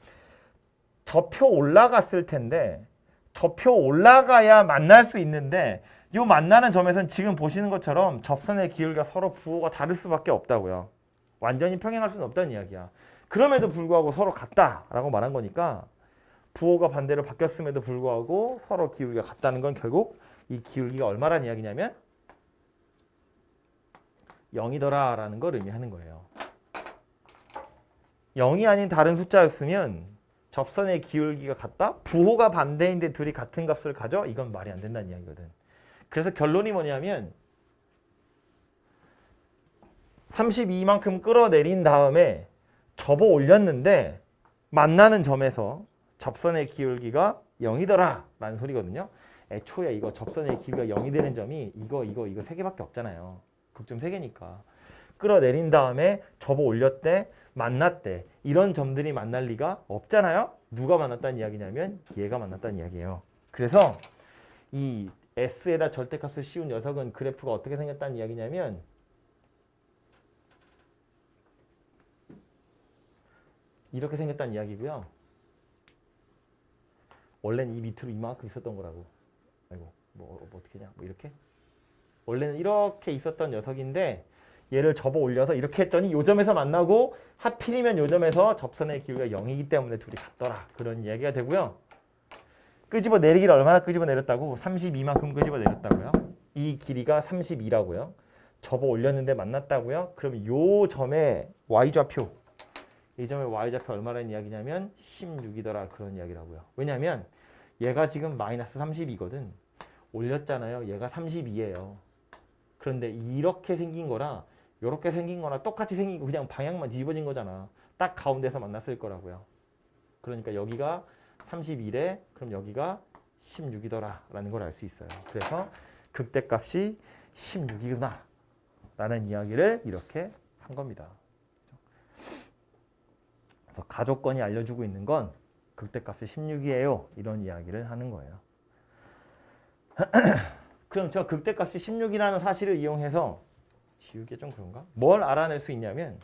접혀 올라갔을 텐데 접혀 올라가야 만날 수 있는데 이 만나는 점에서는 지금 보시는 것처럼 접선의 기울기가 서로 부호가 다를 수밖에 없다고요. 완전히 평행할 수는 없다는 이야기야. 그럼에도 불구하고 서로 같다라고 말한 거니까 부호가 반대로 바뀌었음에도 불구하고 서로 기울기가 같다는 건 결국 이 기울기가 얼마란 이야기냐면 0이더라 라는 걸 의미하는 거예요. 0이 아닌 다른 숫자였으면 접선의 기울기가 같다? 부호가 반대인데 둘이 같은 값을 가져? 이건 말이 안 된다는 이야기거든. 그래서 결론이 뭐냐면 32만큼 끌어내린 다음에 접어 올렸는데 만나는 점에서 접선의 기울기가 0이더라 라는 소리거든요. 애초에 이거 접선의 기울기가 0이 되는 점이 이거 3개밖에 없잖아요. 극점 3개니까. 끌어내린 다음에 접어 올렸대, 만났대. 이런 점들이 만날 리가 없잖아요. 누가 만났다는 이야기냐면 얘가 만났다는 이야기예요. 그래서 이 S에다 절대값을 씌운 녀석은 그래프가 어떻게 생겼다는 이야기냐면 이렇게 생겼다는 이야기고요. 원래는 이 밑으로 이만큼 있었던 거라고. 아이고, 뭐 어떻게 냐? 뭐 이렇게? 원래는 이렇게 있었던 녀석인데 얘를 접어 올려서 이렇게 했더니 요 점에서 만나고 하필이면 요 점에서 접선의 기울기가 0이기 때문에 둘이 같더라. 그런 이야기가 되고요. 끄집어 내리기를 얼마나 끄집어 내렸다고? 32만큼 끄집어 내렸다고요. 이 길이가 32라고요. 접어 올렸는데 만났다고요. 그럼 요 점의 y좌표, 이 점의 y좌표 얼마라는 이야기냐면 16이더라. 그런 이야기라고요. 왜냐하면 얘가 지금 마이너스 32거든. 올렸잖아요. 얘가 32예요. 그런데 이렇게 생긴 거라 이렇게 생긴 거나 똑같이 생긴 거 그냥 방향만 뒤집어진 거잖아. 딱 가운데서 만났을 거라고요. 그러니까 여기가 31에 그럼 여기가 16이더라 라는 걸 알 수 있어요. 그래서 극대값이 16이구나 라는 이야기를 이렇게 한 겁니다. 그래서 가족권이 알려주고 있는 건 극대값이 16이에요. 이런 이야기를 하는 거예요. 그럼 저 극대값이 16이라는 사실을 이용해서 지우기가 좀 그런가? 뭘 알아낼 수 있냐면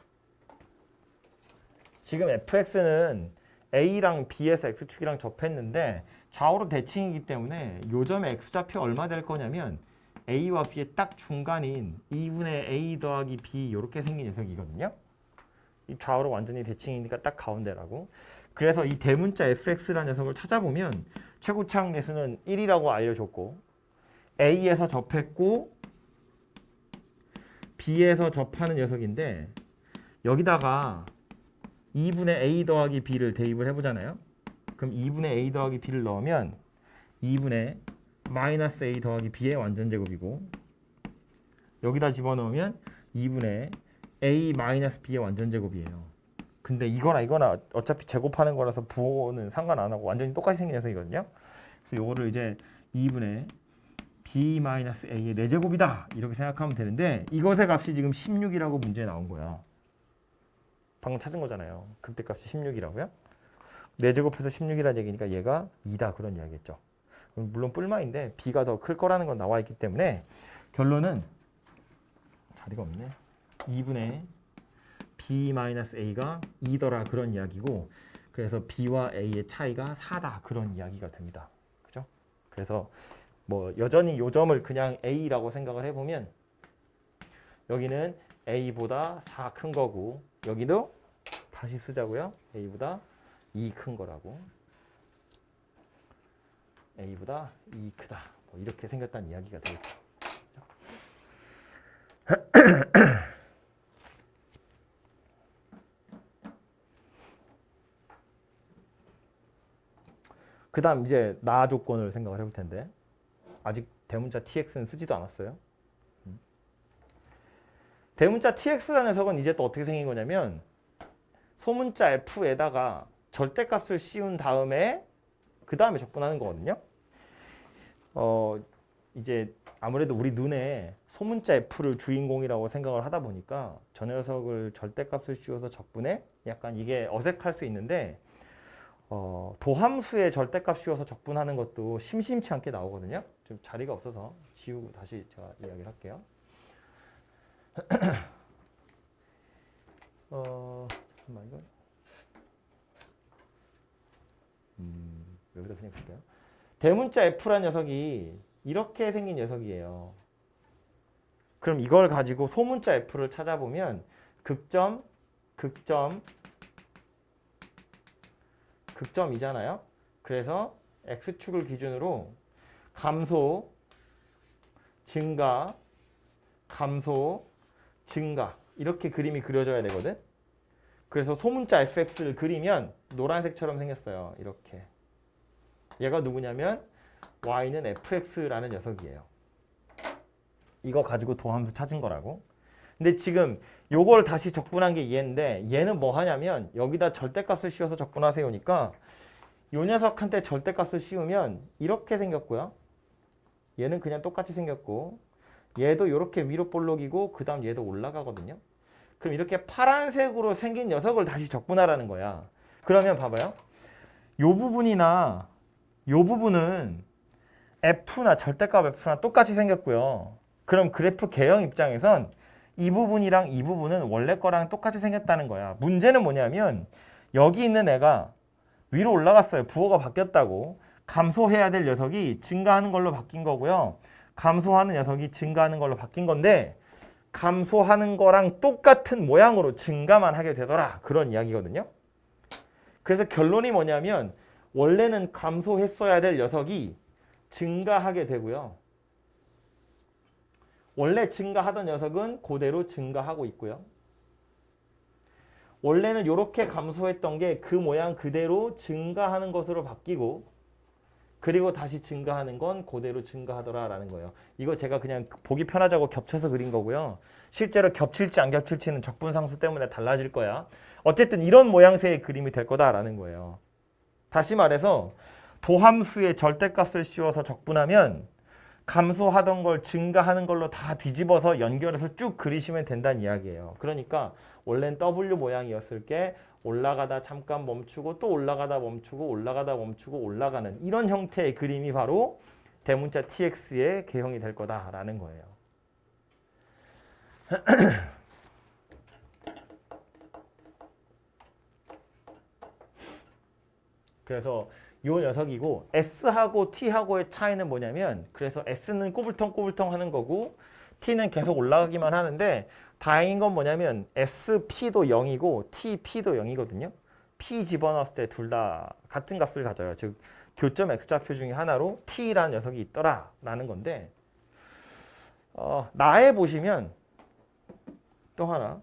지금 fx는 a랑 b에서 x축이랑 접했는데 좌우로 대칭이기 때문에 요 점의 x좌표 얼마 될 거냐면 a와 b의 딱 중간인 2분의 a 더하기 b 이렇게 생긴 녀석이거든요. 이 좌우로 완전히 대칭이니까 딱 가운데라고. 그래서 이 대문자 fx라는 녀석을 찾아보면 최고차항 내수는 1이라고 알려줬고 A에서 접했고 B에서 접하는 녀석인데 여기다가 2분의 A 더하기 B를 대입을 해보잖아요. 그럼 2분의 A 더하기 B를 넣으면 2분의 마이너스 A 더하기 B의 완전제곱이고 여기다 집어넣으면 2분의 A 마이너스 B의 완전제곱이에요. 근데 이거나 어차피 제곱하는 거라서 부호는 상관 안 하고 완전히 똑같이 생긴 녀석이거든요. 그래서 요거를 이제 2분의 B-A의 4제곱이다 이렇게 생각하면 되는데 이것의 값이 지금 16이라고 문제에 나온 거야. 방금 찾은 거잖아요. 극대값이 16이라고요. 4제곱해서 16이라는 얘기니까 얘가 2다 그런 이야기겠죠. 물론 뿔마인데 B가 더 클 거라는 건 나와 있기 때문에 결론은 자리가 없네. 2분의 B-A가 2더라 그런 이야기고 그래서 B와 A의 차이가 4다 그런 이야기가 됩니다. 그죠? 그래서 뭐 여전히 요 점을 그냥 A라고 생각을 해보면 여기는 A보다 4 큰 거고 여기도 다시 쓰자고요. A보다 2 큰 거라고. A보다 2 크다. 뭐 이렇게 생겼다는 이야기가 되겠죠. 그 다음 이제 나 조건을 생각을 해볼 텐데 아직 대문자 tx는 쓰지도 않았어요. 대문자 tx라는 녀석은 이제 또 어떻게 생긴 거냐면 소문자 f에다가 절대값을 씌운 다음에 그 다음에 접근하는 거거든요. 이제 아무래도 우리 눈에 소문자 f를 주인공이라고 생각을 하다 보니까 저 녀석을 절대값을 씌워서 적분해 약간 이게 어색할 수 있는데 도함수의 절대값 씌워서 적분하는 것도 심심치 않게 나오거든요. 좀 자리가 없어서 지우고 다시 제가 이야기를 할게요. 잠깐만 이거 여기다 그냥 볼게요. 대문자 F라는 녀석이 이렇게 생긴 녀석이에요. 그럼 이걸 가지고 소문자 F를 찾아보면 극점이잖아요. 그래서 X축을 기준으로 감소, 증가, 감소, 증가 이렇게 그림이 그려져야 되거든. 그래서 소문자 fx를 그리면 노란색처럼 생겼어요. 이렇게. 얘가 누구냐면 y는 fx라는 녀석이에요. 이거 가지고 도함수 찾은 거라고. 근데 지금 요걸 다시 적분한 게 얘인데 얘는 뭐 하냐면 여기다 절대값을 씌워서 적분하세요니까 요 녀석한테 절대값을 씌우면 이렇게 생겼고요. 얘는 그냥 똑같이 생겼고 얘도 이렇게 위로 볼록이고 그 다음 얘도 올라가거든요. 그럼 이렇게 파란색으로 생긴 녀석을 다시 적분하라는 거야. 그러면 봐봐요. 요 부분이나 요 부분은 F나 절대값 F나 똑같이 생겼고요. 그럼 그래프 개형 입장에선 이 부분이랑 이 부분은 원래 거랑 똑같이 생겼다는 거야. 문제는 뭐냐면 여기 있는 애가 위로 올라갔어요. 부호가 바뀌었다고. 감소해야 될 녀석이 증가하는 걸로 바뀐 거고요. 감소하는 녀석이 증가하는 걸로 바뀐 건데 감소하는 거랑 똑같은 모양으로 증가만 하게 되더라. 그런 이야기거든요. 그래서 결론이 뭐냐면 원래는 감소했어야 될 녀석이 증가하게 되고요. 원래 증가하던 녀석은 그대로 증가하고 있고요. 원래는 이렇게 감소했던 게 그 모양 그대로 증가하는 것으로 바뀌고 그리고 다시 증가하는 건 그대로 증가하더라라는 거예요. 이거 제가 그냥 보기 편하자고 겹쳐서 그린 거고요. 실제로 겹칠지 안 겹칠지는 적분상수 때문에 달라질 거야. 어쨌든 이런 모양새의 그림이 될 거다라는 거예요. 다시 말해서 도함수의 절대값을 씌워서 적분하면 감소하던 걸 증가하는 걸로 다 뒤집어서 연결해서 쭉 그리시면 된다는 이야기예요. 그러니까 원래는 W 모양이었을 게 올라가다 잠깐 멈추고 또 올라가다 멈추고 올라가다 멈추고 올라가는 이런 형태의 그림이 바로 대문자 tx의 개형이 될 거다라는 거예요. 그래서 요 녀석이고 S하고 T하고의 차이는 뭐냐면 그래서 S는 꼬불통꼬불통 하는 거고 T는 계속 올라가기만 하는데 다행인 건 뭐냐면 SP도 0이고 TP도 0이거든요. P 집어넣었을 때 둘 다 같은 값을 가져요. 즉 교점 X좌표 중에 하나로 T라는 녀석이 있더라라는 건데 나에 보시면 또 하나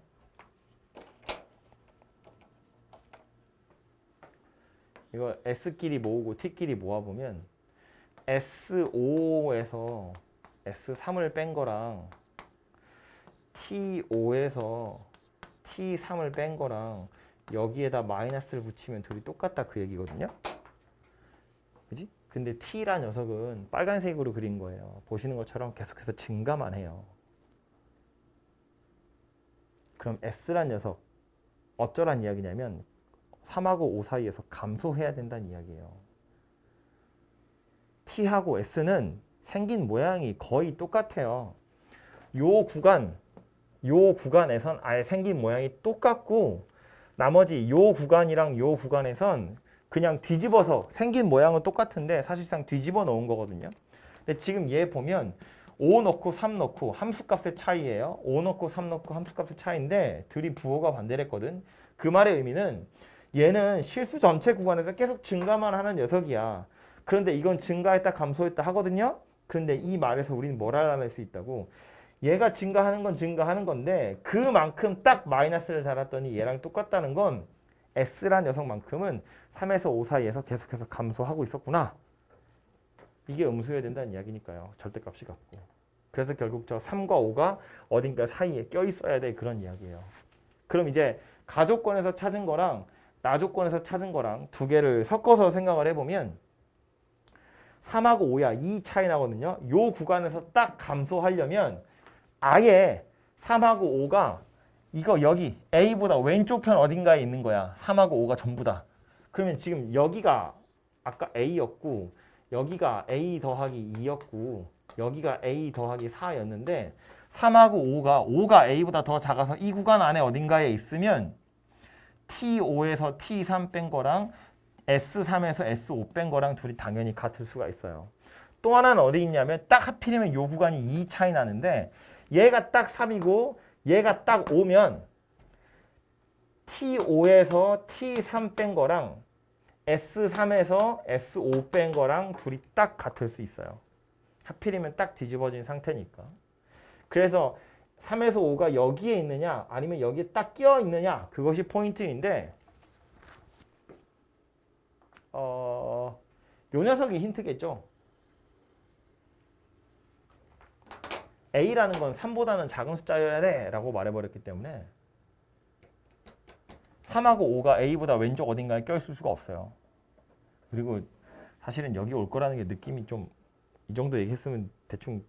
이거 S끼리 모으고 T끼리 모아보면 S5에서 S3을 뺀 거랑 T5에서 T3을 뺀 거랑 여기에다 마이너스를 붙이면 둘이 똑같다 그 얘기거든요. 그지? 근데 T란 녀석은 빨간색으로 그린 거예요. 보시는 것처럼 계속해서 증가만 해요. 그럼 S란 녀석 어쩌란 이야기냐면 3하고 5 사이에서 감소해야 된다는 이야기예요. T하고 S는 생긴 모양이 거의 똑같아요. 요 구간에선 아예 생긴 모양이 똑같고 나머지 요 구간이랑 요 구간에선 그냥 뒤집어서 생긴 모양은 똑같은데 사실상 뒤집어 놓은 거거든요. 근데 지금 얘 보면 5 넣고 3 넣고 함수값의 차이예요. 5 넣고 3 넣고 함수값의 차이인데 둘이 부호가 반대랬거든. 그 말의 의미는 얘는 실수 전체 구간에서 계속 증가만 하는 녀석이야. 그런데 이건 증가했다 감소했다 하거든요. 그런데 이 말에서 우리는 뭘 알아낼 수 있다고? 얘가 증가하는 건 증가하는 건데 그만큼 딱 마이너스를 달았더니 얘랑 똑같다는 건 S란 녀석만큼은 3에서 5 사이에서 계속해서 감소하고 있었구나. 이게 음수해야 된다는 이야기니까요. 절대값이 같고. 그래서 결국 저 3과 5가 어딘가 사이에 껴있어야 돼 그런 이야기예요. 그럼 이제 가조건에서 찾은 거랑 나조건에서 찾은 거랑 두 개를 섞어서 생각을 해보면 3하고 5야. 이 차이 나거든요. 요 구간에서 딱 감소하려면 아예 3하고 5가 이거 여기 A보다 왼쪽 편 어딘가에 있는 거야. 3하고 5가 전부 다. 그러면 지금 여기가 아까 A였고 여기가 A 더하기 2였고 여기가 A 더하기 4였는데 3하고 5가 A보다 더 작아서 이 구간 안에 어딘가에 있으면 T5에서 T3 뺀 거랑 S3에서 S5 뺀 거랑 둘이 당연히 같을 수가 있어요. 또 하나는 어디 있냐면 딱 하필이면 요 구간이 2 차이 나는데 얘가 딱 3이고 얘가 딱 5면 T5에서 T3 뺀 거랑 S3에서 S5 뺀 거랑 둘이 딱 같을 수 있어요. 하필이면 딱 뒤집어진 상태니까. 그래서 3에서 5가 여기에 있느냐 아니면 여기에 딱 끼어 있느냐 그것이 포인트인데 요 녀석이 힌트겠죠. A라는 건 3보다는 작은 숫자여야 돼 라고 말해버렸기 때문에 3하고 5가 A보다 왼쪽 어딘가에 껴있을 수가 없어요. 그리고 사실은 여기 올 거라는 게 느낌이 좀 이 정도 얘기했으면 대충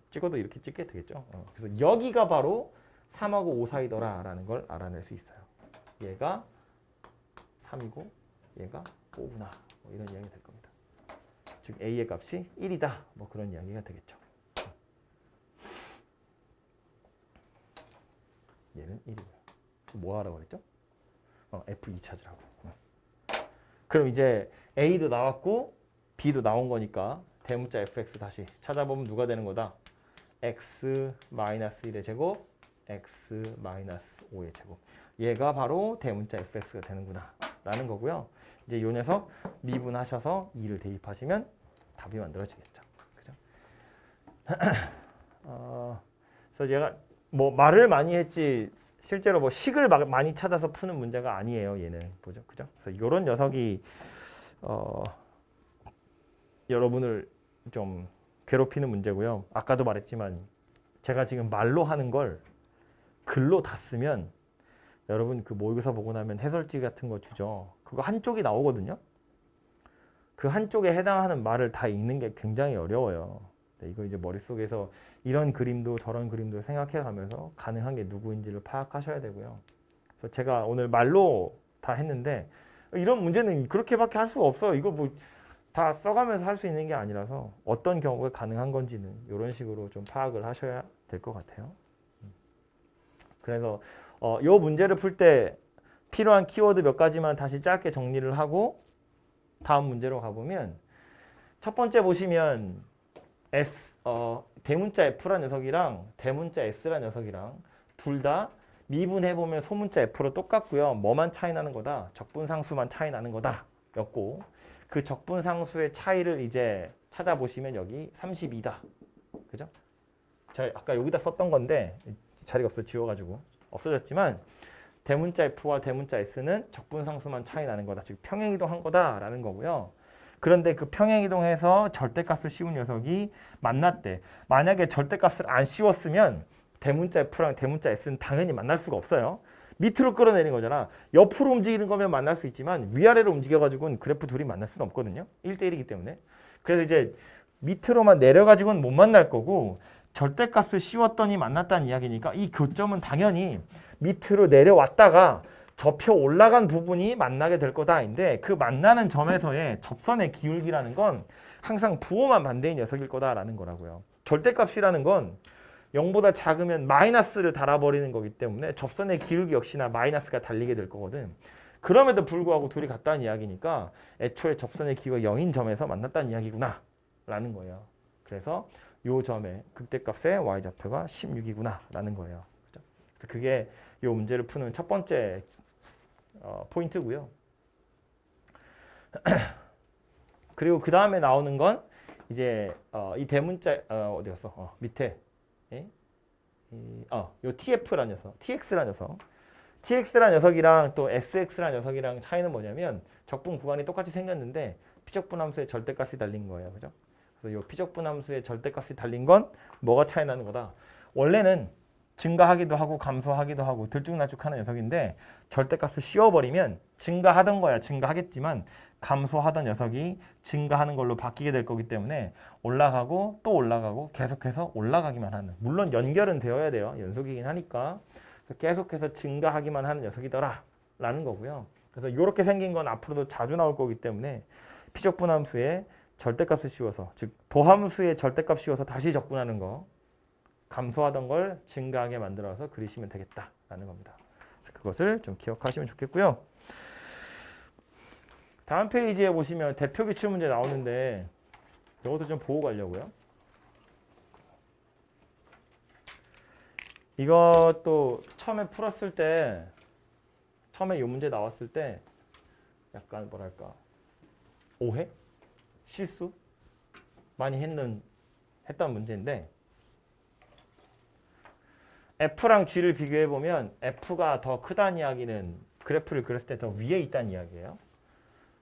찍어도 이렇게 찍게 되겠죠. 그래서 여기가 바로 3하고 5 사이더라 라는 걸 알아낼 수 있어요. 얘가 3이고 얘가 5구나. 뭐 이런 이야기가 될 겁니다. 즉 A의 값이 1이다. 뭐 그런 이야기가 되겠죠. 얘는 1이고요. 뭐 하라고 그랬죠? F2 찾으라고. 그럼 이제 A도 나왔고 B도 나온 거니까 대문자 fx 다시 찾아보면 누가 되는 거다? x-1의 제곱, x-5의 제곱. 얘가 바로 대문자 fx가 되는구나 라는 거고요. 이제 요 녀석 미분하셔서 2를 대입하시면 답이 만들어지겠죠. 그죠? 그래서 얘가 뭐 말을 많이 했지 실제로 뭐 식을 많이 찾아서 푸는 문제가 아니에요. 얘는 보죠, 그죠? 그래서 이런 녀석이 여러분을 좀 괴롭히는 문제고요. 아까도 말했지만 제가 지금 말로 하는 걸 글로 다 쓰면 여러분 그 모의고사 보고 나면 해설지 같은 거 주죠. 그거 한쪽이 나오거든요. 그 한쪽에 해당하는 말을 다 읽는 게 굉장히 어려워요. 이거 이제 머릿속에서 이런 그림도 저런 그림도 생각해 가면서 가능한 게 누구인지를 파악하셔야 되고요. 그래서 제가 오늘 말로 다 했는데 이런 문제는 그렇게밖에 할 수가 없어요. 이거 뭐 다 써가면서 할 수 있는 게 아니라서 어떤 경우가 가능한 건지는 이런 식으로 좀 파악을 하셔야 될 것 같아요. 그래서 이 문제를 풀 때 필요한 키워드 몇 가지만 다시 짧게 정리를 하고 다음 문제로 가보면 첫 번째 보시면 대문자 F라는 녀석이랑 대문자 S라는 녀석이랑 둘 다 미분해보면 소문자 F로 똑같고요. 뭐만 차이 나는 거다? 적분상수만 차이 나는 거다 였고 그 적분상수의 차이를 이제 찾아보시면 여기 32다. 그죠? 자, 아까 여기다 썼던 건데 자리가 없어 지워가지고 없어졌지만 대문자 F와 대문자 S는 적분상수만 차이 나는 거다. 즉 평행이동한 거다라는 거고요. 그런데 그 평행이동해서 절대값을 씌운 녀석이 만났대. 만약에 절대값을 안 씌웠으면 대문자 F랑 대문자 S는 당연히 만날 수가 없어요. 밑으로 끌어내린 거잖아. 옆으로 움직이는 거면 만날 수 있지만 위아래로 움직여가지고는 그래프 둘이 만날 수는 없거든요. 1대1이기 때문에. 그래서 이제 밑으로만 내려가지고는 못 만날 거고 절대값을 씌웠더니 만났다는 이야기니까 이 교점은 당연히 밑으로 내려왔다가 접혀 올라간 부분이 만나게 될 거다인데 그 만나는 점에서의 접선의 기울기라는 건 항상 부호만 반대인 녀석일 거다라는 거라고요. 절대값이라는 건 0보다 작으면 마이너스를 달아버리는 거기 때문에 접선의 기울기 역시나 마이너스가 달리게 될 거거든. 그럼에도 불구하고 둘이 같다는 이야기니까 애초에 접선의 기울기가 0인 점에서 만났다는 이야기구나 라는 거예요. 그래서 요 점의 극대값의 y좌표가 16이구나 라는 거예요. 그래서 그게 이 문제를 푸는 첫 번째 포인트고요. 그리고 그 다음에 나오는 건 이제 이 대문자 어디 갔어? 밑에 요 TF라는 녀석, TX라는 녀석, TX라는 녀석이랑 또 SX라는 녀석이랑 차이는 뭐냐면 적분 구간이 똑같이 생겼는데 피적분함수의 절대값이 달린 거예요, 그죠? 그래서 요 피적분함수의 절대값이 달린 건 뭐가 차이 나는 거다? 원래는 증가하기도 하고 감소하기도 하고 들쭉날쭉하는 녀석인데 절대값을 씌워버리면 증가하던 거야 증가하겠지만 감소하던 녀석이 증가하는 걸로 바뀌게 될 거기 때문에 올라가고 또 올라가고 계속해서 올라가기만 하는, 물론 연결은 되어야 돼요. 연속이긴 하니까 계속해서 증가하기만 하는 녀석이더라 라는 거고요. 그래서 이렇게 생긴 건 앞으로도 자주 나올 거기 때문에 피적분함수에 절대값을 씌워서, 즉 도함수에 절대값 씌워서 다시 적분하는 거, 감소하던 걸 증가하게 만들어서 그리시면 되겠다라는 겁니다. 그래서 그것을 좀 기억하시면 좋겠고요. 다음 페이지에 보시면 대표 기출 문제 나오는데 이것도 좀 보고 가려고요. 이것도 처음에 풀었을 때, 처음에 이 문제 나왔을 때 약간 뭐랄까 오해? 실수? 많이 했던 문제인데 F랑 G를 비교해보면 F가 더 크다는 이야기는 그래프를 그렸을 때 더 위에 있다는 이야기예요.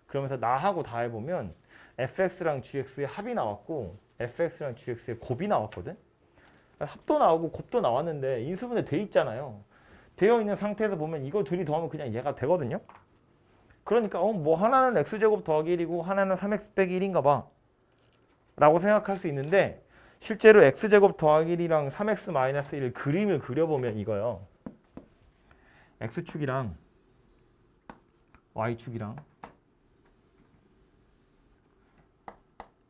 그러면서 나하고 다 해보면 fx랑 gx의 합이 나왔고 fx랑 gx의 곱이 나왔거든. 합도 나오고 곱도 나왔는데 인수분해 돼 있잖아요. 되어 있는 상태에서 보면 이거 둘이 더하면 그냥 얘가 되거든요. 그러니까 뭐 하나는 x제곱 더하기 1이고 하나는 3x 빼기 1인가 봐 라고 생각할 수 있는데 실제로 x제곱 더하기 1이랑 3x 마이너스 1 그림을 그려보면 이거요. x축이랑 y축이랑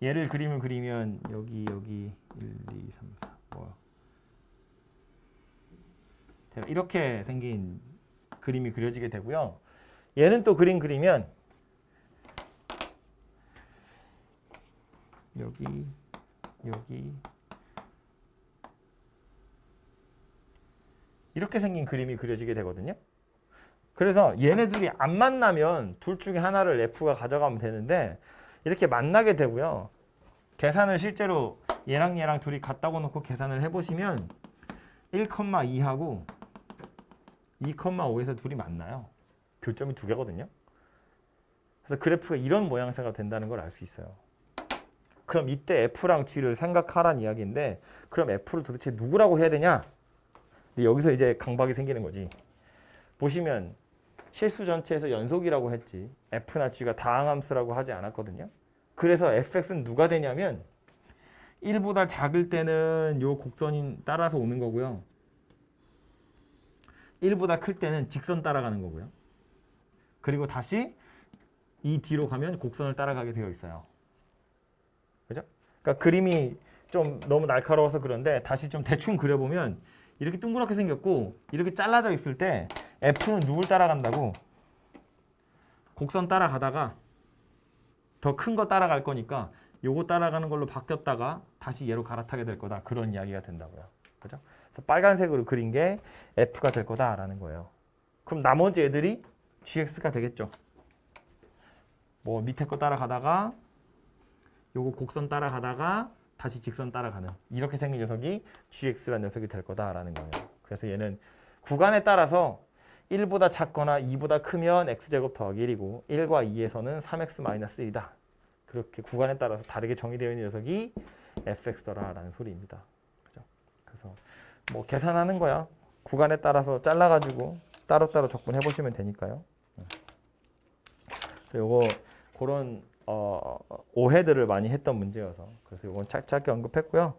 얘를 그림을 그리면 여기 1, 2, 3, 4 뭐야. 이렇게 생긴 그림이 그려지게 되고요. 얘는 또 그림 그리면 여기 이렇게 생긴 그림이 그려지게 되거든요. 그래서 얘네들이 안 만나면 둘 중에 하나를 F가 가져가면 되는데 이렇게 만나게 되고요. 계산을 실제로 얘랑 둘이 같다고 놓고 계산을 해보시면 1,2하고 2,5에서 둘이 만나요. 교점이 두 개거든요. 그래서 그래프가 이런 모양새가 된다는 걸 알 수 있어요. 그럼 이때 F랑 G를 생각하란 이야기인데 그럼 F를 도대체 누구라고 해야 되냐? 근데 여기서 이제 강박이 생기는 거지. 보시면 실수 전체에서 연속이라고 했지 F나 G가 다항함수라고 하지 않았거든요. 그래서 fx는 누가 되냐면 1보다 작을 때는 요 곡선이 따라서 오는 거고요. 1보다 클 때는 직선 따라가는 거고요. 그리고 다시 이 뒤로 가면 곡선을 따라가게 되어 있어요. 그죠? 그러니까 그림이 좀 너무 날카로워서 그런데 다시 좀 대충 그려보면 이렇게 둥그렇게 생겼고 이렇게 잘라져 있을 때 f는 누굴 따라간다고? 곡선 따라가다가 더 큰 거 따라갈 거니까 요거 따라가는 걸로 바뀌었다가 다시 얘로 갈아타게 될 거다. 그런 이야기가 된다고요. 그죠? 그래서 빨간색으로 그린 게 F가 될 거다라는 거예요. 그럼 나머지 애들이 GX가 되겠죠. 뭐 밑에 거 따라가다가 요거 곡선 따라가다가 다시 직선 따라가는 이렇게 생긴 녀석이 GX라는 녀석이 될 거다라는 거예요. 그래서 얘는 구간에 따라서 1보다 작거나 2보다 크면 x제곱 더하기 1이고 1과 2에서는 3x-1이다. 그렇게 구간에 따라서 다르게 정의되어 있는 녀석이 fx더라라는 소리입니다. 그죠? 그래서 뭐 계산하는 거야. 구간에 따라서 잘라가지고 따로따로 적분해 보시면 되니까요. 그래서 요거 그런 오해들을 많이 했던 문제여서 그래서 요건 짧게 언급했고요.